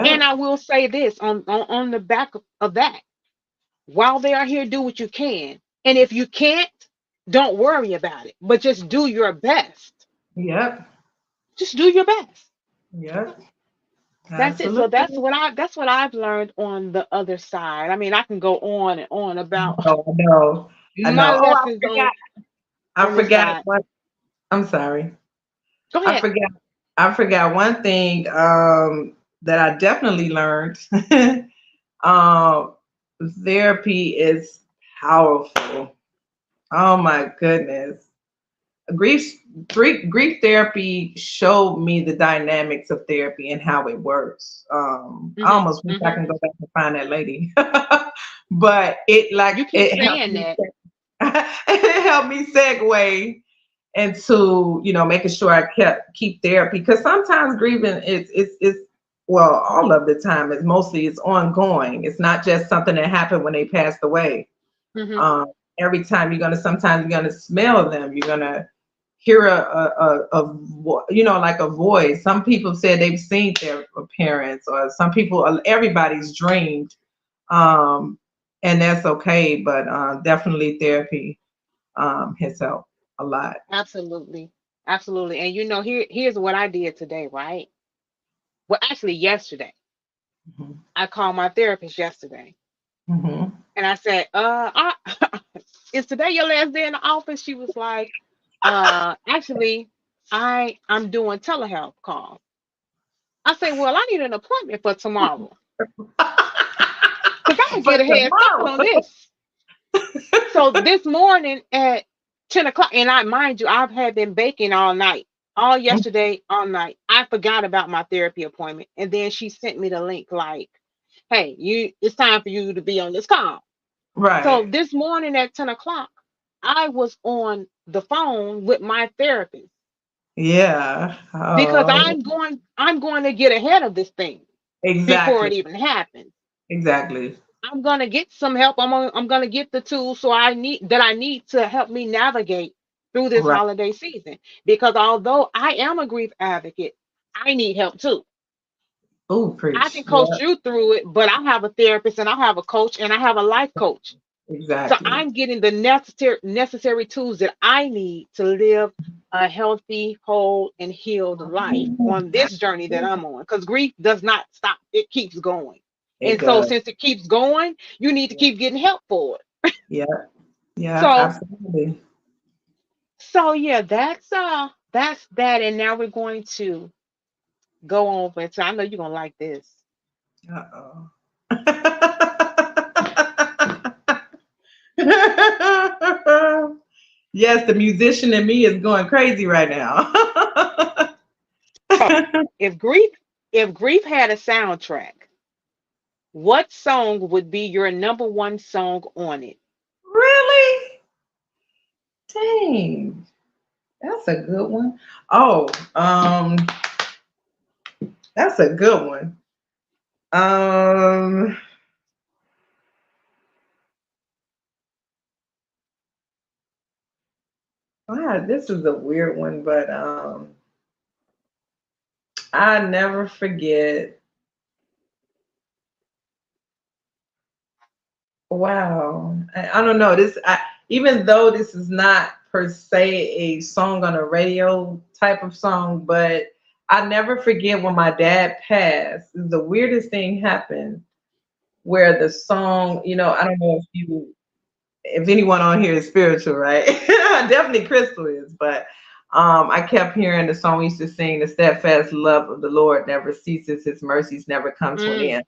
And Yep. I will say this on the back of that. While they are here, do what you can. And if you can't, don't worry about it. But just do your best. Yep. Just do your best. Yep. That's it. So Absolutely. that's what I've learned on the other side. I mean, I can go on and on about Oh, I know. I my know. Oh, I lessons on forgot. I on this forgot side. what. I'm sorry. Go I ahead. forgot. I forgot one thing that I definitely learned. um, Therapy is powerful. Oh my goodness. Grief therapy showed me the dynamics of therapy and how it works. I Mhm. almost wish I Mhm. can go back and find that lady, but it like You keep it helped saying me. that. It helped me segue into making sure I keep therapy because sometimes grieving is well all of the time it's mostly it's ongoing. It's not just something that happened when they passed away. Mhm. um, every time sometimes you're gonna smell them, you're gonna hear like a voice. Some people said they've seen their parents, or some people, everybody's dreamed. um, and that's okay, but definitely therapy has helped a lot. Absolutely. Absolutely. And here's what I did today, right? Well, actually yesterday. Hmm. I called my therapist yesterday Hmm. and I said, is today your last day in the office? She was like, actually, I'm doing telehealth calls. I say, well, I need an appointment for tomorrow because I'm gonna For get a head start tomorrow. on this. So this morning at 10 o'clock, and I mind you, I've had been baking all night, all yesterday, all night. I forgot about my therapy appointment. And then she sent me the link like, hey, it's time for you to be on this call. So Right. this morning at 10 o'clock, I was on the phone with my therapist Yeah. because Oh, I'm going to get ahead of this thing before it exactly. even happens. Exactly. I'm gonna get some help. I'm gonna get the tools I need to help me navigate through this Right. holiday season. Because although I am a grief advocate, I need help too. Ooh, I preach. can coach Yeah. you through it, but I have a therapist and I have a coach and I have a life coach. So Exactly. I'm getting the necessary tools that I need to live a healthy, whole, and healed life on this journey that I'm on. Because grief does not stop; it keeps going. It And so, does. since it keeps going, you need to keep getting help for it. Yeah. Yeah. So, Absolutely. yeah, that's that. And now we're going to go over. So I know you're gonna like this. Uh-oh. Yes, the musician in me is going crazy right now. So, if grief, if grief had a soundtrack, what song would be your number one song on it? Really? Dang. That's a good one. Oh, that's a good one. Um, wow, this is a weird one, but I never forget. Wow. I don't know. Even though this is not per se a song on a radio type of song, but I never forget when my dad passed. The weirdest thing happened where the song, I don't know if anyone on here is spiritual, right? Definitely Crystal is, but I kept hearing the song we used to sing, the steadfast love of the Lord never ceases, his mercies never come to an Mm, end.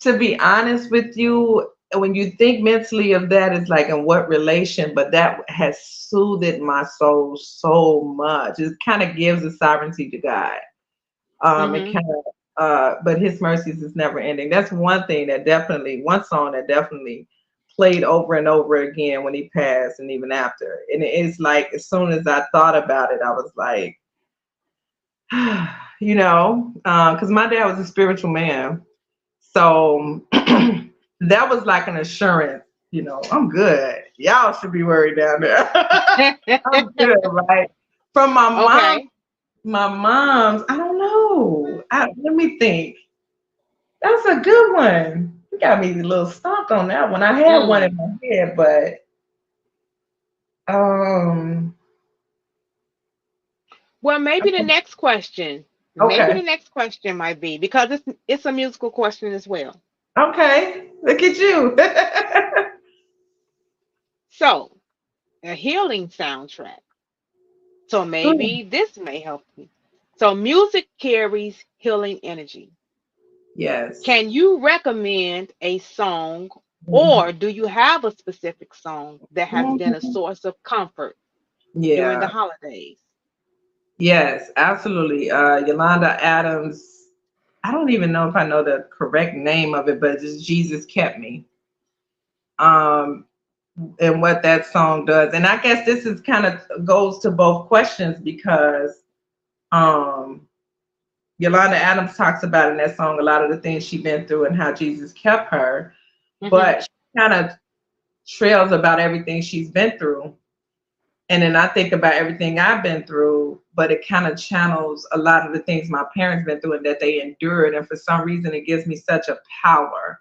To be honest with you, when you think mentally of that, it's like in what relation, but that has soothed my soul so much. It kind of gives the sovereignty to God. It mm-hmm, kind of, but His mercies is never ending. That's one song that definitely played over and over again when he passed, and even after. And it's like as soon as I thought about it, I was like, because my dad was a spiritual man, so that was like an assurance. I'm good. Y'all should be worried down there. I'm good, right? From okay. my mom's, I don't know. Let me think. That's a good one. You got me a little stumped on that one. I had one Mm. in my head, but um, Well, maybe the next question, okay, might be because it's a musical question as well. okay. Look at you. So, a healing soundtrack. So maybe this may help you. So, music carries healing energy. Yes. Can you recommend a song, Mhm. or do you have a specific song that has been a Mhm. source of comfort during the Yeah. holidays? Yes, absolutely. Yolanda Adams. I don't even know if I know the correct name of it, but it's just Jesus Kept Me. Um, and what that song does. And I guess this is kind of goes to both questions because um Yolanda Adams talks about in that song a lot of the things she's been through and how Jesus kept her, Hmm. but she kind of trails about everything she's been through. And then I think about everything I've been through, but it kind of channels a lot of the things my parents been through and that they endured. And for some reason, it gives me such a power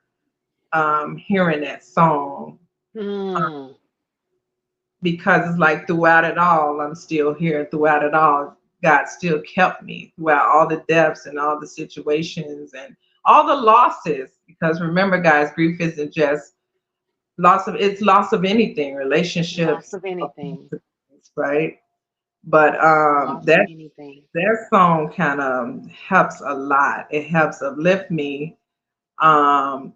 hearing that song Hmm. because it's like throughout it all, I'm still here. Throughout it all, God still kept me throughout all the depths and all the situations and all the losses. Because remember, guys, grief isn't just it's loss of anything, Loss relationships, of anything. right? But Loss of anything. that song kind of helps a lot. It helps uplift me um,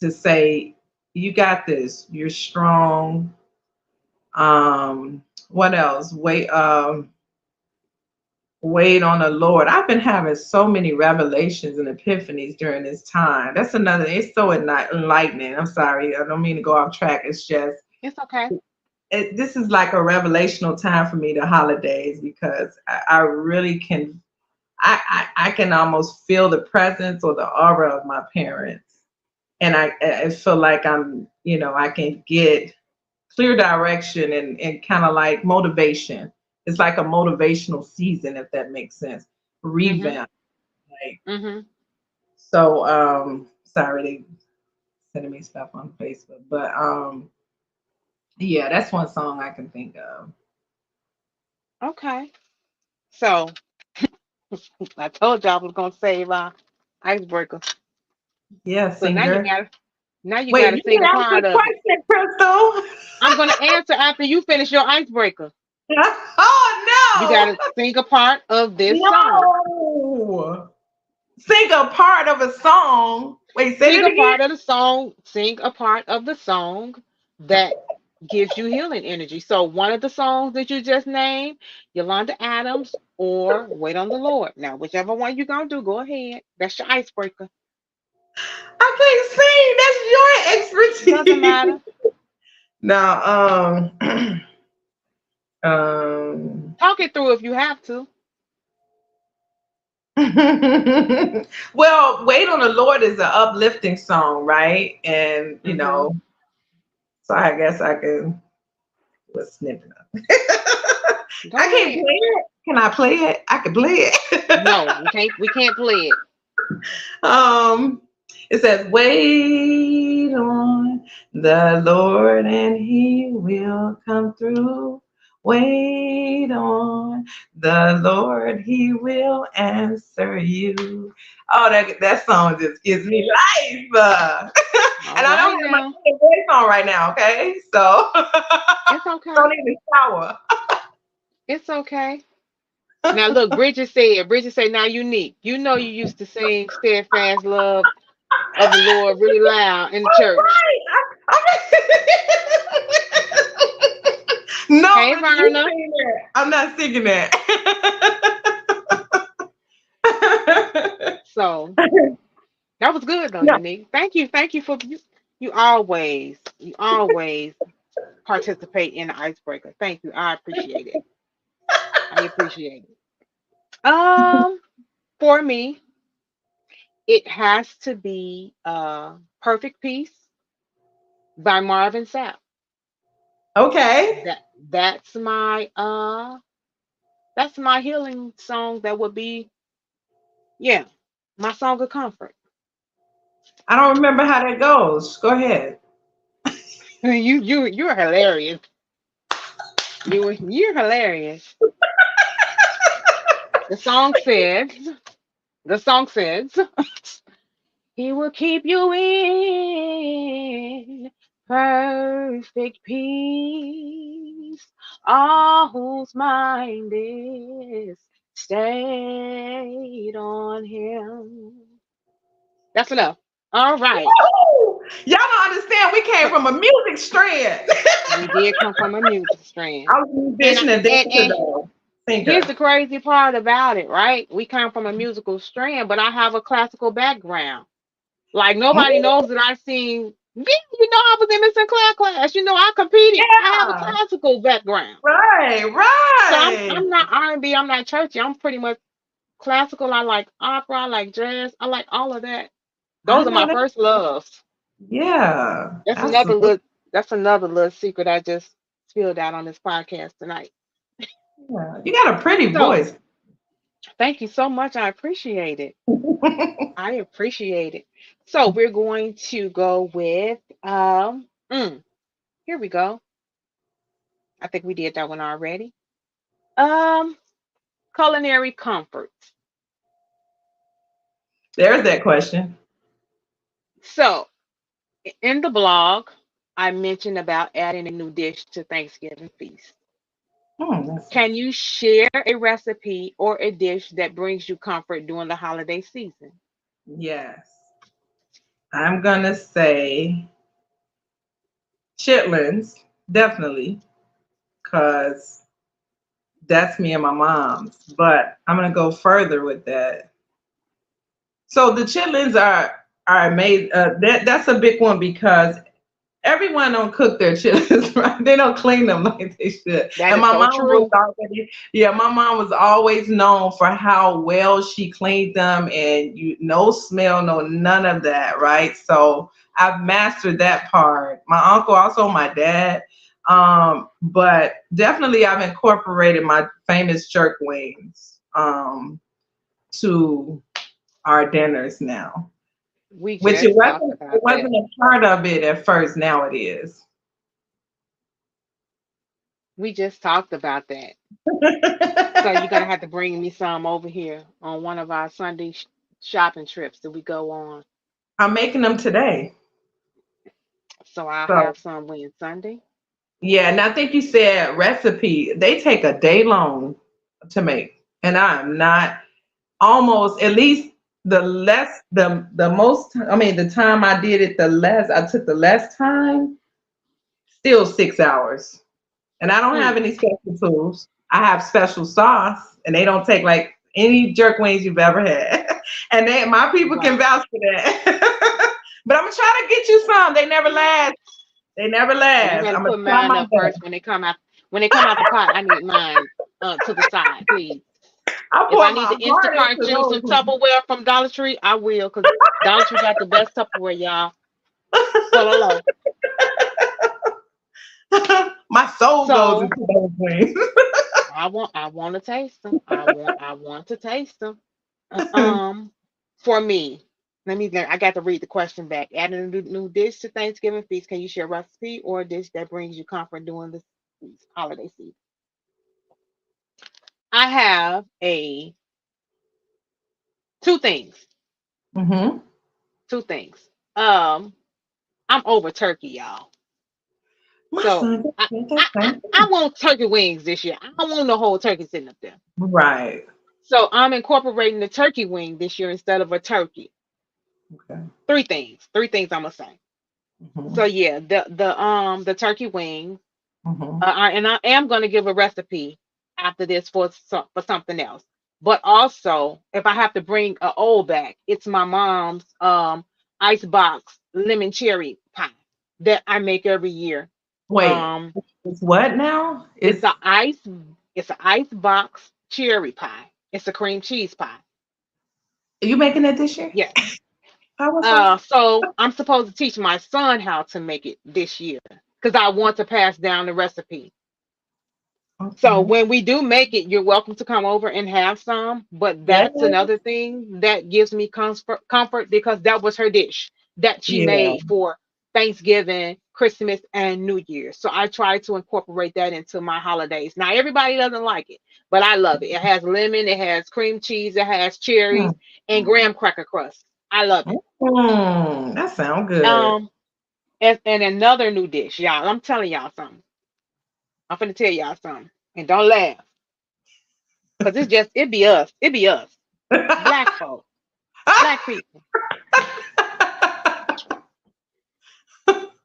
to say, you got this, you're strong. What else? Wait on the Lord. I've been having so many revelations and epiphanies during this time. That's another, it's so enlightening. I'm sorry, I don't mean to go off track. It's just, It's okay. this is like a revelational time for me, the holidays, because I really can. I can almost feel the presence or the aura of my parents, and I feel like I can get clear direction and kind of like motivation. It's like a motivational season, if that makes sense. Mhm. Revamp. Like, Mhm. sorry, they sending me stuff on Facebook, but yeah, that's one song I can think of. Okay. So I told you I was gonna save icebreaker. Yeah, So now you singer. gotta Wait, you sing didn't a ask part the of it. question, Crystal. I'm gonna answer after you finish your icebreaker. You Oh gotta sing a part of this no, song. no. Sing a part of a song. Wait, say Sing that a again. part of the song. Sing a part of the song that gives you healing energy. So one of the songs that you just named, Yolanda Adams or Wait on the Lord. Now, whichever one you're gonna do, go ahead. That's your icebreaker. I can't sing. That's your Doesn't expertise. matter. Now, um, Talk it through if you have to. well, "Wait on the Lord" is an uplifting song, right? And Hmm. so I guess I can do a snippet of it. I Go can't ahead. play it. Can I play it? I can play it. No, we can't. We can't play it. um, it says, "Wait on the Lord, and He will come through. Wait on the Lord, He will answer you." Oh, that song just gives me life. All And I don't right have my now. voice on right now, okay? So It's don't okay. even shower. It's okay. Now look, Bridget said, now unique. You know you used to sing steadfast love of the Lord really loud in the All church. right. No, Hey Bridget, you Verna. sing that. I'm not singing that. So that was good though, No. unique. Thank you for you always participate in the icebreaker. Thank you. I appreciate it. I appreciate it. For me, it has to be Perfect Peace by Marvin Sapp. Okay. That that's my that's my healing song. That would be, yeah, my song of comfort. I don't remember how that goes. Go ahead. You're hilarious. You're hilarious. The song says the song says he will keep you in perfect peace. All whose mind is stayed on him. That's enough. All right. Woo! Y'all don't understand. We came So from a music strand. we did come from a music strand. I was a And musician and dancer and though. here's Singer. the crazy part about it, right? We come from a musical strand, but I have a classical background. Like nobody Mm, knows that I sing. Yeah, I was in Miss Sinclair class. I competed. I have a yeah. classical background. Right, So right. I'm not R&B, I'm not churchy. I'm pretty much classical. I like opera, I like jazz, I like all of that. I Those are know my that. first loves. Yeah, That's another absolutely. little secret I just spilled out on this podcast tonight. Yeah. You got a pretty So voice. thank you so much. I appreciate it. I appreciate it. So we're going to go with here we go. I think we did that one already. Um Culinary comforts. There's that question. So in the blog, I mentioned about adding a new dish to Thanksgiving feast. That's Can you share a recipe or a dish that brings you comfort during the holiday season? yes. I'm gonna say chitlins, definitely, because that's me and my mom's. But I'm gonna go further with that. So the chitlins are made. That's a big one because everyone don't cook their chitlins right. They don't clean them like they should. That And is my so mom was true. already, yeah, my mom was always known for how well she cleaned them, and you no smell, no none of that, right? So I've mastered that part. My uncle, also my dad. But definitely I've incorporated my famous jerk wings to our dinners now. We Which it just talked wasn't it about that. wasn't a part of it at first, now it is. We just talked about that. So you're gonna have to bring me some over here on one of our Sunday shopping trips that we go on. I'm making them today. So I'll So have some when Sunday. yeah, and I think you said recipe. They take a day long to make. And I'm not almost at least the most, I mean the time I did it, the less I took, the less time, still 6 hours. And I don't have Mm, any special tools. I have special sauce, and they don't take like any jerk wings you've ever had. And my people can wow. vouch for that. But I'm gonna try to get you some. They never last. They never You last. better I'm gonna put try mine my up first when they come out. When they come out the pot, I need mine to the side, please. best. I If I pour need to my heart Instacart into you some Tupperware from Dollar Tree, I will, because Dollar Tree got the best Tupperware, y'all. Hello. those. My soul goes So into those wings. I want to taste them. I want to taste them. For me, I got to read the question back. Adding a new dish to Thanksgiving feast. Can you share a recipe or a dish that brings you comfort during this holiday season? I have a two things. Hmm. Two things. Um, I'm over turkey, y'all. My So son, I, that's fine. I want turkey wings this year. I don't want the whole turkey sitting up there. Right. So I'm incorporating the turkey wing this year instead of a turkey. Okay. Three things. Three things I'm gonna say. So Hmm. yeah, the turkey wing. Hmm. And I am gonna give a recipe after this for something else. But also, if I have to bring a old back, it's my mom's ice box lemon cherry pie that I make every year. Wait, Um, it's what now? it's It's a ice it's an ice box cherry pie. It's a cream cheese pie. Are you making it this year? Yes. I was like, So I'm supposed to teach my son how to make it this year because I want to pass down the recipe. So okay. when we do make it, you're welcome to come over and have some. But Yeah. that's another thing that gives me comfort because that was her dish that she Yeah. made for Thanksgiving, Christmas, and New Year. So I try to incorporate that into my holidays. Now everybody doesn't like it, but I love it. It has lemon, it has cream cheese, it has cherries, and graham cracker crust. I love it. That sounds good. Um, and another new dish, y'all. I'm telling y'all something. I'm finna tell y'all something, and don't laugh. Cause it be us. It be us. Black folk. Black people.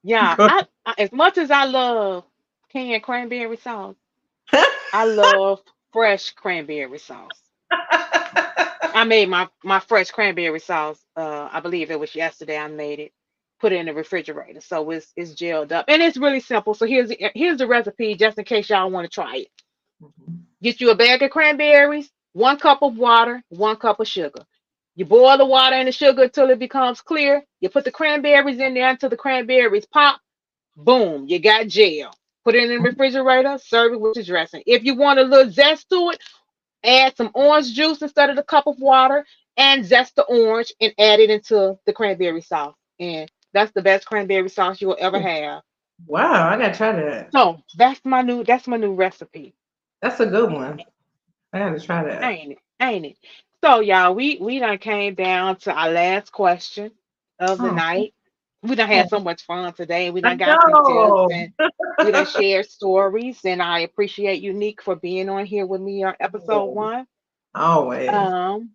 Yeah. As much as I love canned cranberry sauce, I love fresh cranberry sauce. I made my fresh cranberry sauce. I believe it was yesterday I made it. Put it in the refrigerator. So it's gelled up. And it's really simple. So here's the recipe just in case y'all want to try it. Get you a bag of cranberries, 1 cup of water, 1 cup of sugar. You boil the water and the sugar until it becomes clear. You put the cranberries in there until the cranberries pop. Boom, you got gel. Put it in the refrigerator, serve it with your dressing. If you want a little zest to it, add some orange juice instead of the cup of water and zest the orange and add it into the cranberry sauce. And that's the best cranberry sauce you will ever have. Wow, I gotta try that. So that's my new recipe. That's a good one. I gotta try that. Ain't it? Ain't it? So y'all, we done came down to our last question of the Oh, night. We done had so much fun today. We I done got some tips know. and we done shared stories. And I appreciate Unique for being on here with me on episode one. Always. Um,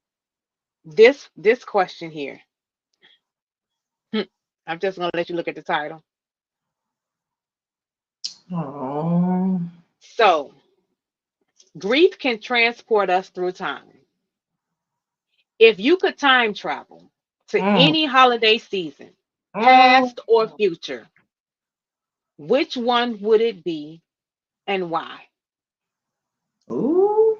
this question here. Hmm, I'm just gonna let you look at the title. Oh. So, grief can transport us through time. If you could time travel to Mm, any holiday season, mm. past or future, Which one would it be and why? Ooh.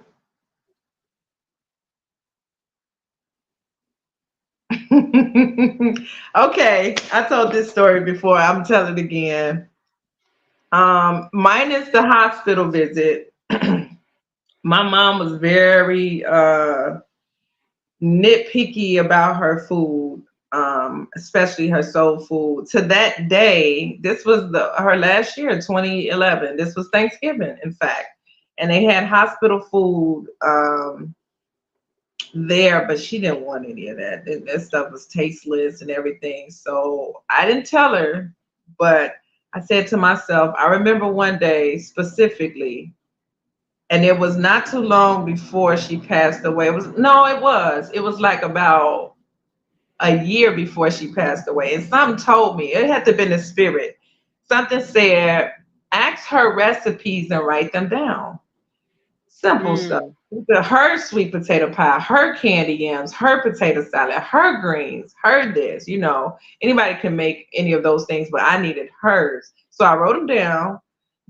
Okay, I told this story before. I'm telling it again. Minus the hospital visit. My mom was very nitpicky about her food, especially her soul food. To that day, this was her last year, 2011. This was Thanksgiving, in fact, and they had hospital food there, but she didn't want any of that. That stuff was tasteless and everything. So I didn't tell her, but I said to myself, I remember one day specifically, and it was not too long before she passed away. It was no, it was like about a year before she passed away. And something told me, it had to have been the spirit. Something said, ask her recipes and write them down. Simple stuff. Mm, Her sweet potato pie, her candy yams, her potato salad, her greens, her this, anybody can make any of those things, but I needed hers. So I wrote them down.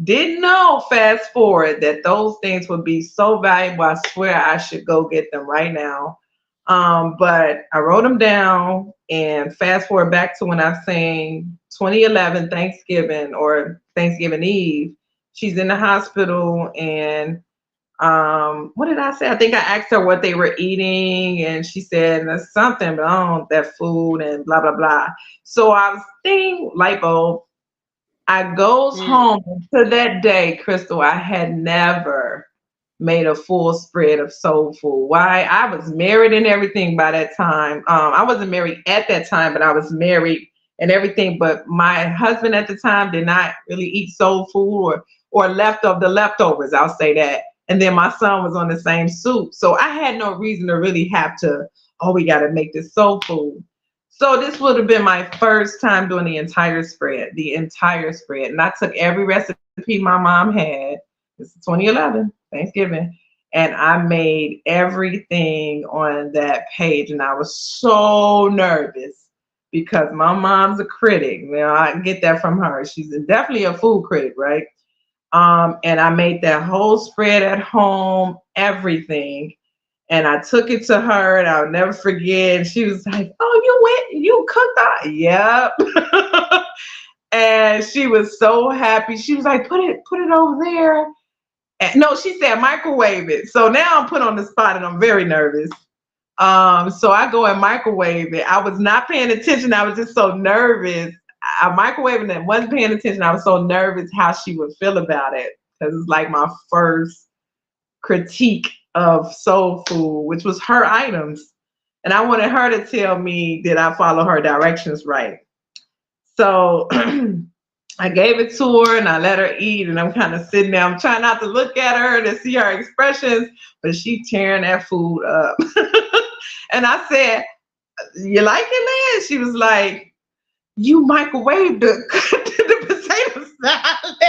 Didn't know, fast forward, that those things would be so valuable. I swear I should go get them right now. But I wrote them down, and fast forward back to when I sang 2011 Thanksgiving or Thanksgiving Eve. She's in the hospital, and what did I say? I think I asked her what they were eating, and she said that's something, but I don't want that food and blah blah blah. So I was thinking, light bulb. I goes mm, home, and to that day, Crystal, I had never made a full spread of soul food. Why? I was married and everything by that time. I wasn't married at that time, but I was married and everything. But my husband at the time did not really eat soul food or left of the leftovers. I'll say that. And then my son was on the same soup, so I had no reason to really have to. Oh, we got to make this soul food. So this would have been my first time doing the entire spread. And I took every recipe my mom had. This is 2011, Thanksgiving. And I made everything on that page. And I was so nervous because my mom's a critic. I get that from her. She's definitely a food critic, right? And I made that whole spread at home, everything. And I took it to her, and I'll never forget. She was like, "Oh, you cooked that?" Yep. And she was so happy. She was like, put it over there. And, no, she said microwave it. So now I'm put on the spot, and I'm very nervous. So I go and microwave it. I was not paying attention. I was just so nervous. I microwaved it and wasn't paying attention. I was so nervous how she would feel about it because it's like my first critique of soul food, which was her items. And I wanted her to tell me did I follow her directions right. So I gave it to her and I let her eat, and I'm kind of sitting there. I'm trying not to look at her to see her expressions, but she tearing that food up. And I said, "You like it, man?" She was like, "You microwaved the potato salad."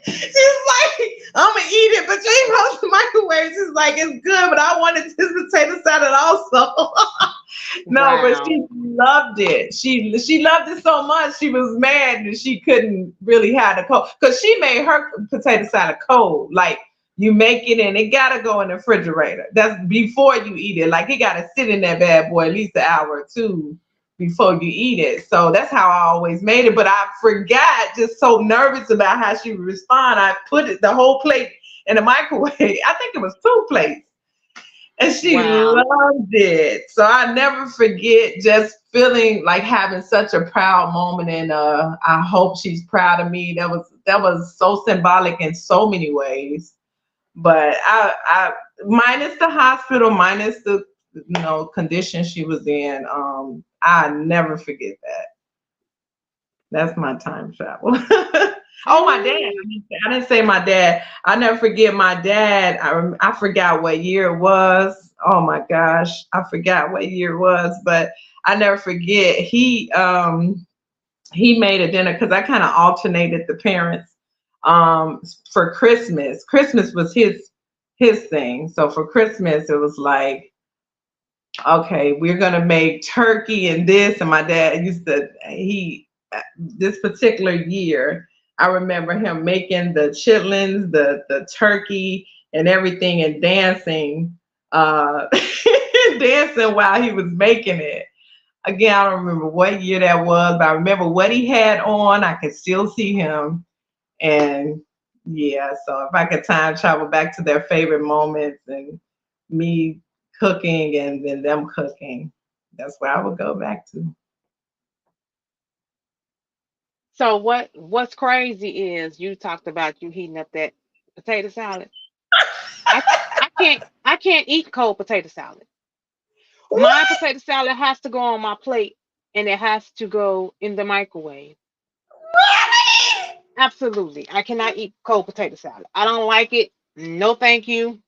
She's like, "I'm gonna eat it, but you ain't supposed to microwave." She's like, "It's good, but I wanted this potato salad also." No, but wow. she loved it. She loved it so much. She was mad that she couldn't really have the cold because she made her potato salad cold. Like you make it and it gotta go in the refrigerator. That's before you eat it. Like it gotta sit in that bad boy at least an hour or two before you eat it. So that's how I always made it. But I forgot, just so nervous about how she would respond. I put the whole plate in the microwave. I think it was two plates, and she Wow. loved it. So I never forget just feeling like having such a proud moment, and I hope she's proud of me. That was so symbolic in so many ways. But I minus the hospital, minus the condition she was in, I nerem forget that. That's my time travel. Oh, my dad. Mm, I didn't say my dad. I never forget my dad. I forgot what year it was. Oh my gosh, I forgot what year it was, but I never forget. He made a dinner because I kind of alternated the parents for Christmas. Christmas was his thing. So for Christmas, it was like okay, we're gonna make turkey and this. And my dad used to, this particular year, I remember him making the chitlins, the turkey and everything, and dancing, uh, dancing while he was making it. Again, I don't remember what year that was, but I remember what he had on. I could still see him. And yeah, so if I could time travel back to their favorite moments and me cooking and then them cooking, that's where I would go back to. So what's crazy is you talked about you heating up that potato salad. I I can't eat cold potato salad. My What? potato salad has to go on my plate and it has to go in the microwave. Really? Absolutely. I cannot eat cold potato salad. I don't like it. No thank you.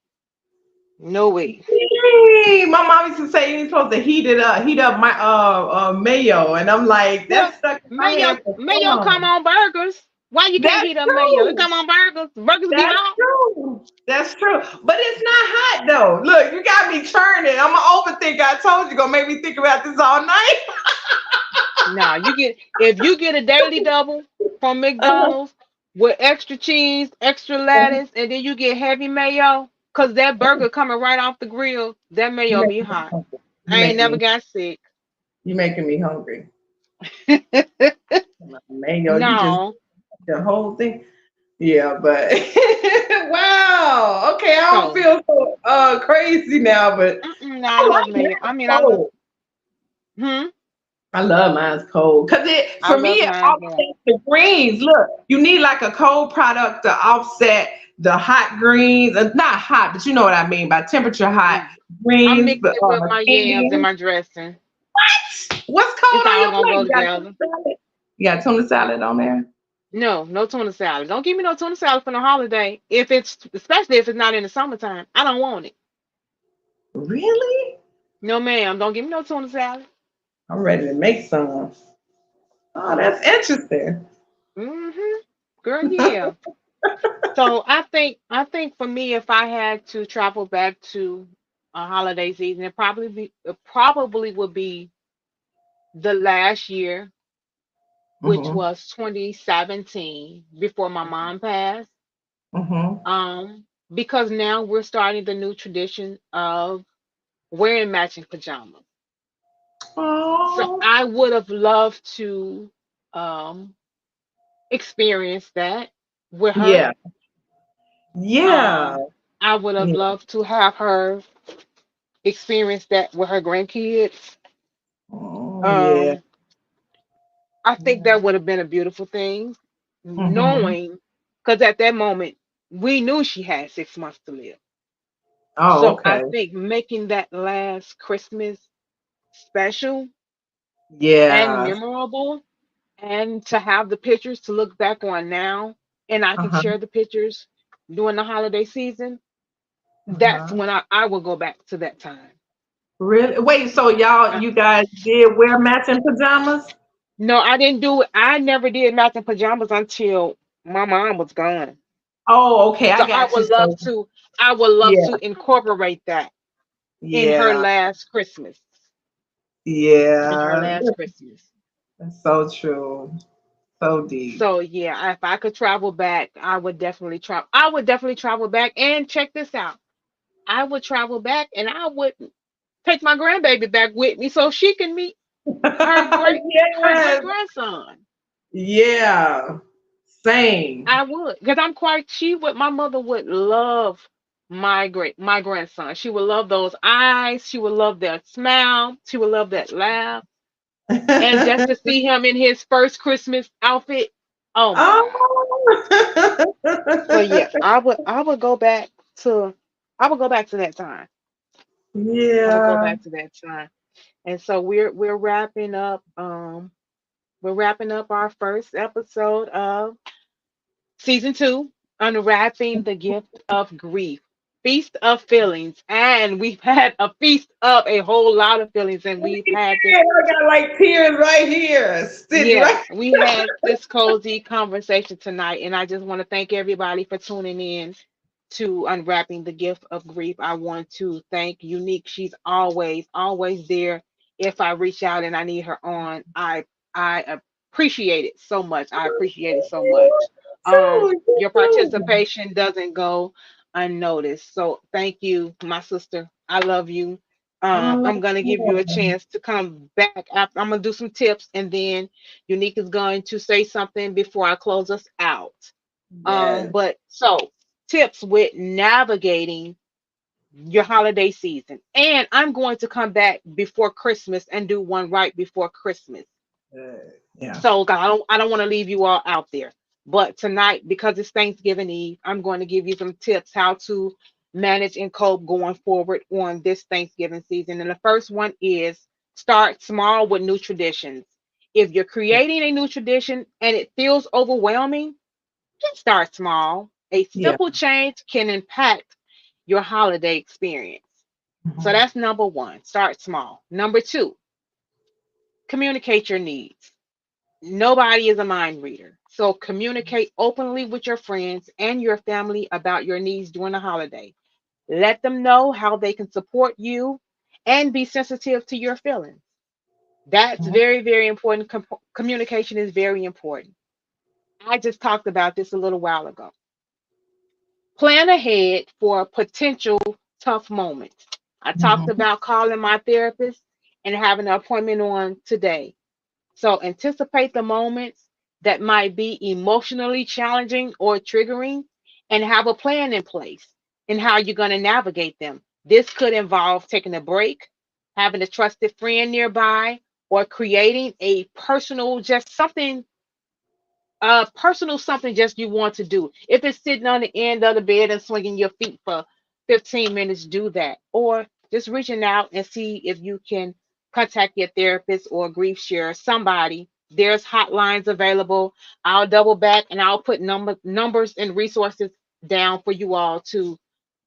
No way. Really? My mom used to say you're supposed to heat up my mayo, and I'm like, Well, that's stuck in my mayo head for so mayo come long. on burgers. Why you can't That's heat up mayo? It true. come on burgers. Burgers be That's hot. true. That's true. But it's not hot though. Look, you got me churning. I'm an overthinker. I told you, gonna make me think about this all night. Now you get if you get a daily double from McDonald's with extra cheese, extra lettuce, and then you get heavy mayo, cause that burger coming right off the grill, that You mayo be making me hot. hungry. You I ain't making never me. got sick. You making me hungry. Mayo, you just No. the whole thing. Yeah, but wow. Okay, I don't So feel so crazy now, but no, I I love like mayo. I mine mean, I love. cold. Hmm. I love mine's cold because it I for me love it mine warm. offsets the greens. Look, you need like a cold product to offset the hot greens. Not hot, but you know what I mean by temperature hot Mm. I greens. mix But it with my green yams and beans. my dressing. What's It's cold on all your gonna plate? go You got tuna together. salad. You got tuna salad on there. No, no tuna salad. Don't give me no tuna salad for the holiday. If it's especially if it's not in the summertime, I don't want it. Really? No, ma'am. Don't give me no tuna salad. I'm ready to make some. Oh, that's interesting. Mm-hmm. Girl, yeah. So I think for me, if I had to travel back to a holiday season, it probably would be the last year, which Mhm. was 2017, before my mom passed. Mhm. Because now we're starting the new tradition of wearing matching pajamas. So Oh. I would have loved to um experience that with her. Yeah. Yeah. Um, I would have Yeah. loved to have her experience that with her grandkids. Oh, yeah. Um, I think Yeah. that would have been a beautiful thing, Mhm. knowing because at that moment we knew she had 6 months to live. Oh, So I okay. think making that last Christmas special and Yeah. memorable, and to have the pictures to look back on now, and I can Uh-huh. share the pictures during the holiday season, that's Uh-huh. when I will go back to that time. Really? Wait, so I, you guys did wear matching pajamas? no, I didn't do it. I never did matching pajamas until my mom was gone. Oh, okay. So I got you. So, I would love yeah. to incorporate that in her Yeah. last Christmas. In her Yeah. last Christmas. That's so true. So deep. So yeah, if I could travel back, I would definitely travel. I would definitely travel back and check this out. I would travel back and I would take my grandbaby back with me so she can meet her great Yes. grandson. Yeah. Same. I would, because I'm quite. She would. My mother would love my grandson. She would love those eyes. She would love that smile. She would love that laugh. And just to see him in his first Christmas outfit, oh my God. Oh. So yeah, I would go back to I would go back to that time. I would go Yeah. back to that time. And so we're wrapping up our first episode of season 2, Unwrapping the Gift of Grief. Feast of feelings. And we've had a feast of a whole lot of feelings. And we've had this, I got like tears right here. Sitting yeah, right. we had this cozy conversation tonight. And I just want to thank everybody for tuning in. to Unwrapping the Gift of Grief. I want to thank Unique. She's always there. If I reach out and I need her on, I appreciate it so much. I appreciate it so much. So, Your so. participation doesn't go unnoticed. So thank you, my sister. I love you. I love I'm gonna give you a you. chance to come back after. I'm gonna do some tips, and then Unique is going to say something before I close us out. Yes. But so tips with navigating your holiday season. And I'm going to come back before Christmas and do one right before Christmas. Yeah. So 'cause I don't want to leave you all out there. But tonight, because it's Thanksgiving Eve, I'm going to give you some tips how to manage and cope going forward on this Thanksgiving season. And the first one is start small with new traditions. If you're creating a new tradition and it feels overwhelming, just start small. A Yeah. simple change can impact your holiday experience. So Mhm. that's number one. Start small. Number two, communicate your needs. Nobody is a mind reader. So communicate openly with your friends and your family about your needs during the holiday. Let them know how they can support you and be sensitive to your feelings. That's Mhm. very important. Communication is very important. I just talked about this a little while ago. Plan ahead for potential tough moments. I talked Mhm. about calling my therapist and having an appointment on today. So anticipate the moments that might be emotionally challenging or triggering and have a plan in place and how you're going to navigate them. This could involve taking a break, having a trusted friend nearby, or creating a personal, just something personal something just you want to do. If it's sitting on the end of the bed and swinging your feet for 15 minutes, do that. Or just reaching out and see if you can contact your therapist or grief share somebody. There's hotlines available. I'll double back and I'll put numbers and resources down for you all to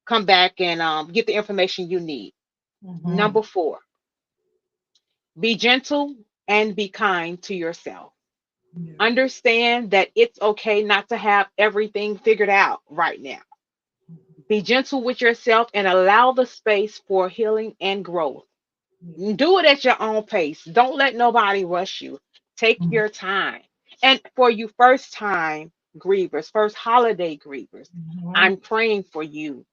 come back and get the information you need. Mhm. Number four, be gentle and be kind to yourself. Yeah. Understand that it's okay not to have everything figured out right now. Be gentle with yourself and allow the space for healing and growth. Yeah. Do it at your own pace. Don't let nobody rush you. Take Mhm. your time. And for you first time grievers, first holiday grievers, Mhm. I'm praying for you.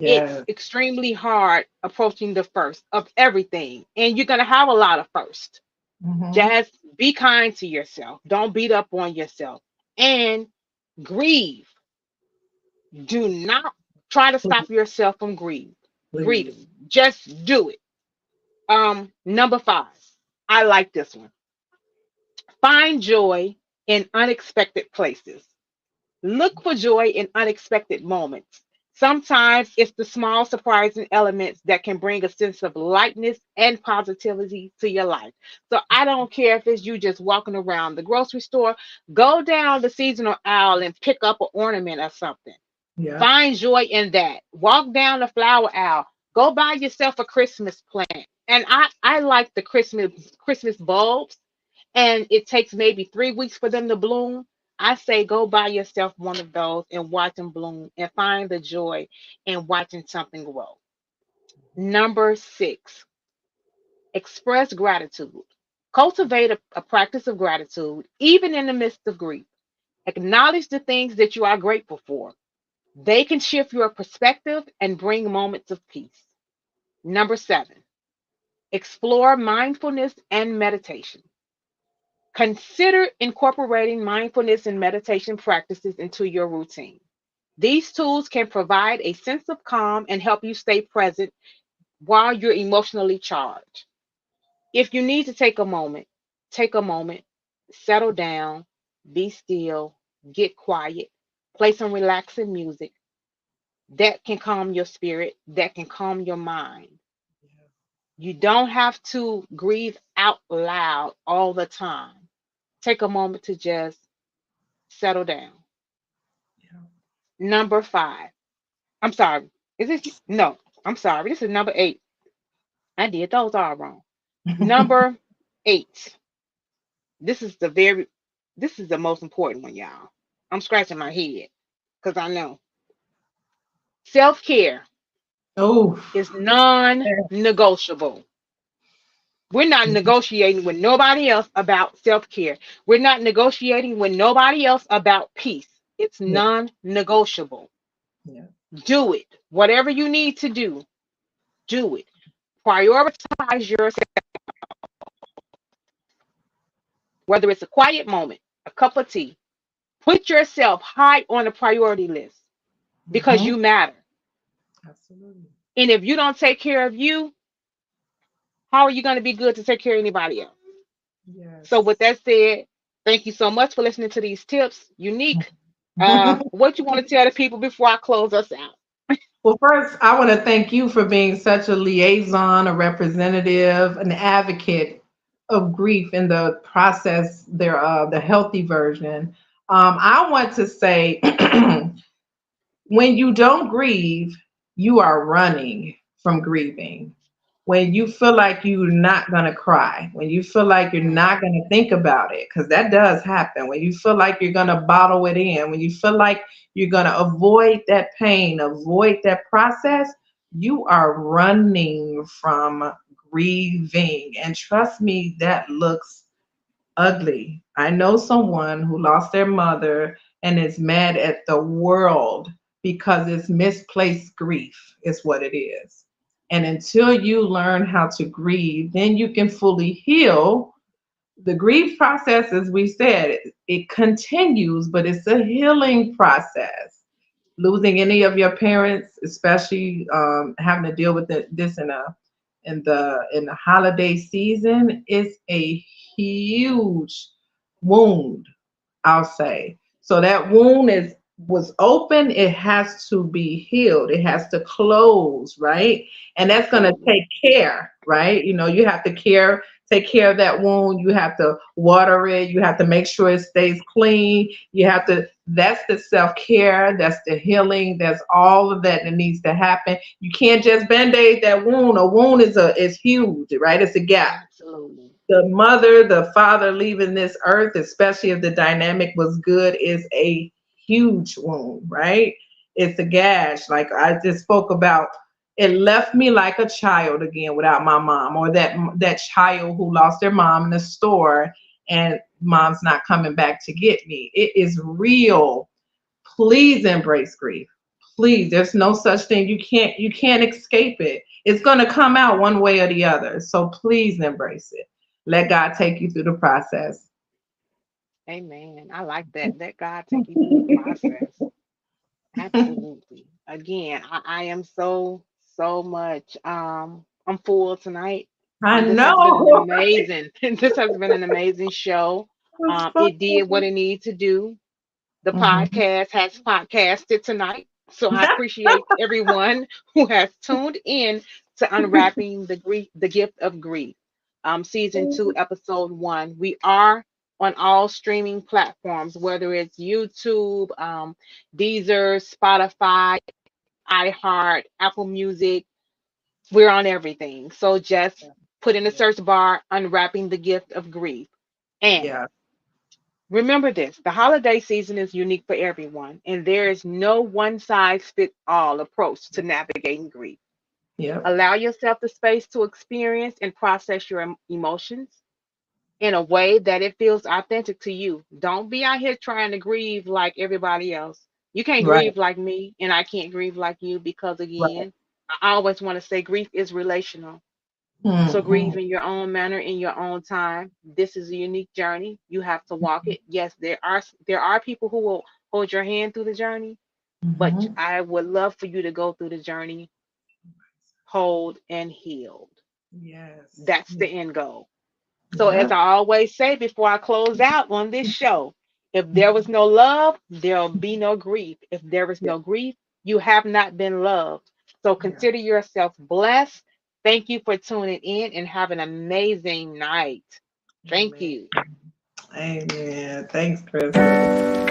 It's Yes. extremely hard approaching the first of everything, and you're going to have a lot of first. Mhm. Just be kind to yourself. Don't beat up on yourself. And grieve. Do not try to Please, stop yourself from please. grieving. Just do it. Number five. I like this one. Find joy in unexpected places. Look for joy in unexpected moments. Sometimes it's the small, surprising elements that can bring a sense of lightness and positivity to your life. So I don't care if it's you just walking around the grocery store, go down the seasonal aisle and pick up an ornament or something. Yeah. Find joy in that. Walk down the flower aisle. Go buy yourself a Christmas plant. And I like the Christmas bulbs, and it takes maybe 3 weeks for them to bloom. I say go buy yourself one of those and watch them bloom and find the joy in watching something grow. Number six, express gratitude. Cultivate a practice of gratitude, even in the midst of grief. Acknowledge the things that you are grateful for. They can shift your perspective and bring moments of peace. Number seven, explore mindfulness and meditation. Consider incorporating mindfulness and meditation practices into your routine. These tools can provide a sense of calm and help you stay present while you're emotionally charged. If you need to take a moment, settle down, be still, get quiet, play some relaxing music that can calm your spirit, that can calm your mind. You don't have to grieve out loud all the time. Take a moment to just settle down. Yeah. Number five. I'm sorry. Is this no? I'm sorry. This is number eight. I did those all wrong. Number eight. This is the very this is the most important one, y'all. I'm scratching my head because I know. Self care Oh, is non negotiable. We're not negotiating with nobody else about self care. We're not negotiating with nobody else about peace. It's yeah, non negotiable. yeah. Do it. Whatever you need to do it. Prioritize yourself, whether it's a quiet moment, a cup of tea. Put yourself high on the priority list because Mm-hmm. you matter. Absolutely. And if you don't take care of you, how are you going to be good to take care of anybody else? So, with Yes. that said, thank you so much for listening to these tips. Unique. What you want to tell the people before I close us out? Well, first, I want to thank you for being such a liaison, a representative, an advocate of grief in the process thereof, the healthy version. I want to say when you don't grieve, you are running from grieving. When you feel like you're not going to cry, when you feel like you're Mm, not going to think about it, because that does happen, when you feel like you're going to bottle it in, when you feel like you're going to avoid that pain, avoid that process, you are running from grieving. And trust me, that looks ugly. I know someone who lost their mother and is mad at the world because it's misplaced grief, is what it is. And until you learn how to grieve, then you can fully heal. The grief process, as we said, it continues, but it's a healing process. Losing any of your parents, especially having to deal with this in the holiday season, is a huge wound, I'll say. So that wound is was open, it has to be healed. It has to close, right? And that's going to absolutely. take care, right? You have to take care of that wound. You have to water it. You have to make sure it stays clean. That's the self-care, that's the healing, that's all of that needs to happen. You can't just band-aid that wound. A wound is huge, right? It's a gap. Absolutely. The mother, the father leaving this earth, especially if the dynamic was good, is a huge wound, right? It's a gash. Like I just spoke about, it left me like a child again without my mom, or that child who lost their mom in the store and mom's not coming back to get me. It is real. Please embrace grief. Please, there's no such thing. You can't escape it. It's going to come out one way or the other. So please embrace it. Let God take you through the process. Amen. I like that. Let God take you through the process. Absolutely. Again, I am so much. I'm full tonight. I This has been an know. amazing. This has been an amazing show. It's It did fun. what it needed to do. The Mhm. podcast has podcasted tonight. So I appreciate everyone who has tuned in to Unwrapping the Gift of Grief, season 2, episode 1. We are on all streaming platforms, whether it's YouTube, Deezer, Spotify, iHeart, Apple Music. We're on everything. So just put in the Yeah. search bar, Unwrapping the Gift of Grief. And Yeah. remember this, the holiday season is unique for everyone, and there is no one size fits all approach to navigating grief. Yep. Allow yourself the space to experience and process your emotions in a way that it feels authentic to you. Don't be out here trying to grieve like everybody else. You can't Right. grieve like me, and I can't grieve like you because, Right. again, I always want to say grief is relational. So Hmm. grieve in your own manner, in your own time. This is a unique journey. You have to walk it. Yes, there are people who will hold your hand through the journey, but Hmm. I would love for you to go through the journey whole and healed. Yes. That's the end goal. So as Yep. I always say before I close out on this show, if there was no love, there'll be no grief. If there is Yeah. no grief, you have not been loved. So Yeah. consider yourself blessed. Thank you for tuning in and have an amazing night. Thank Amen. you. Amen. Thanks, Crystal.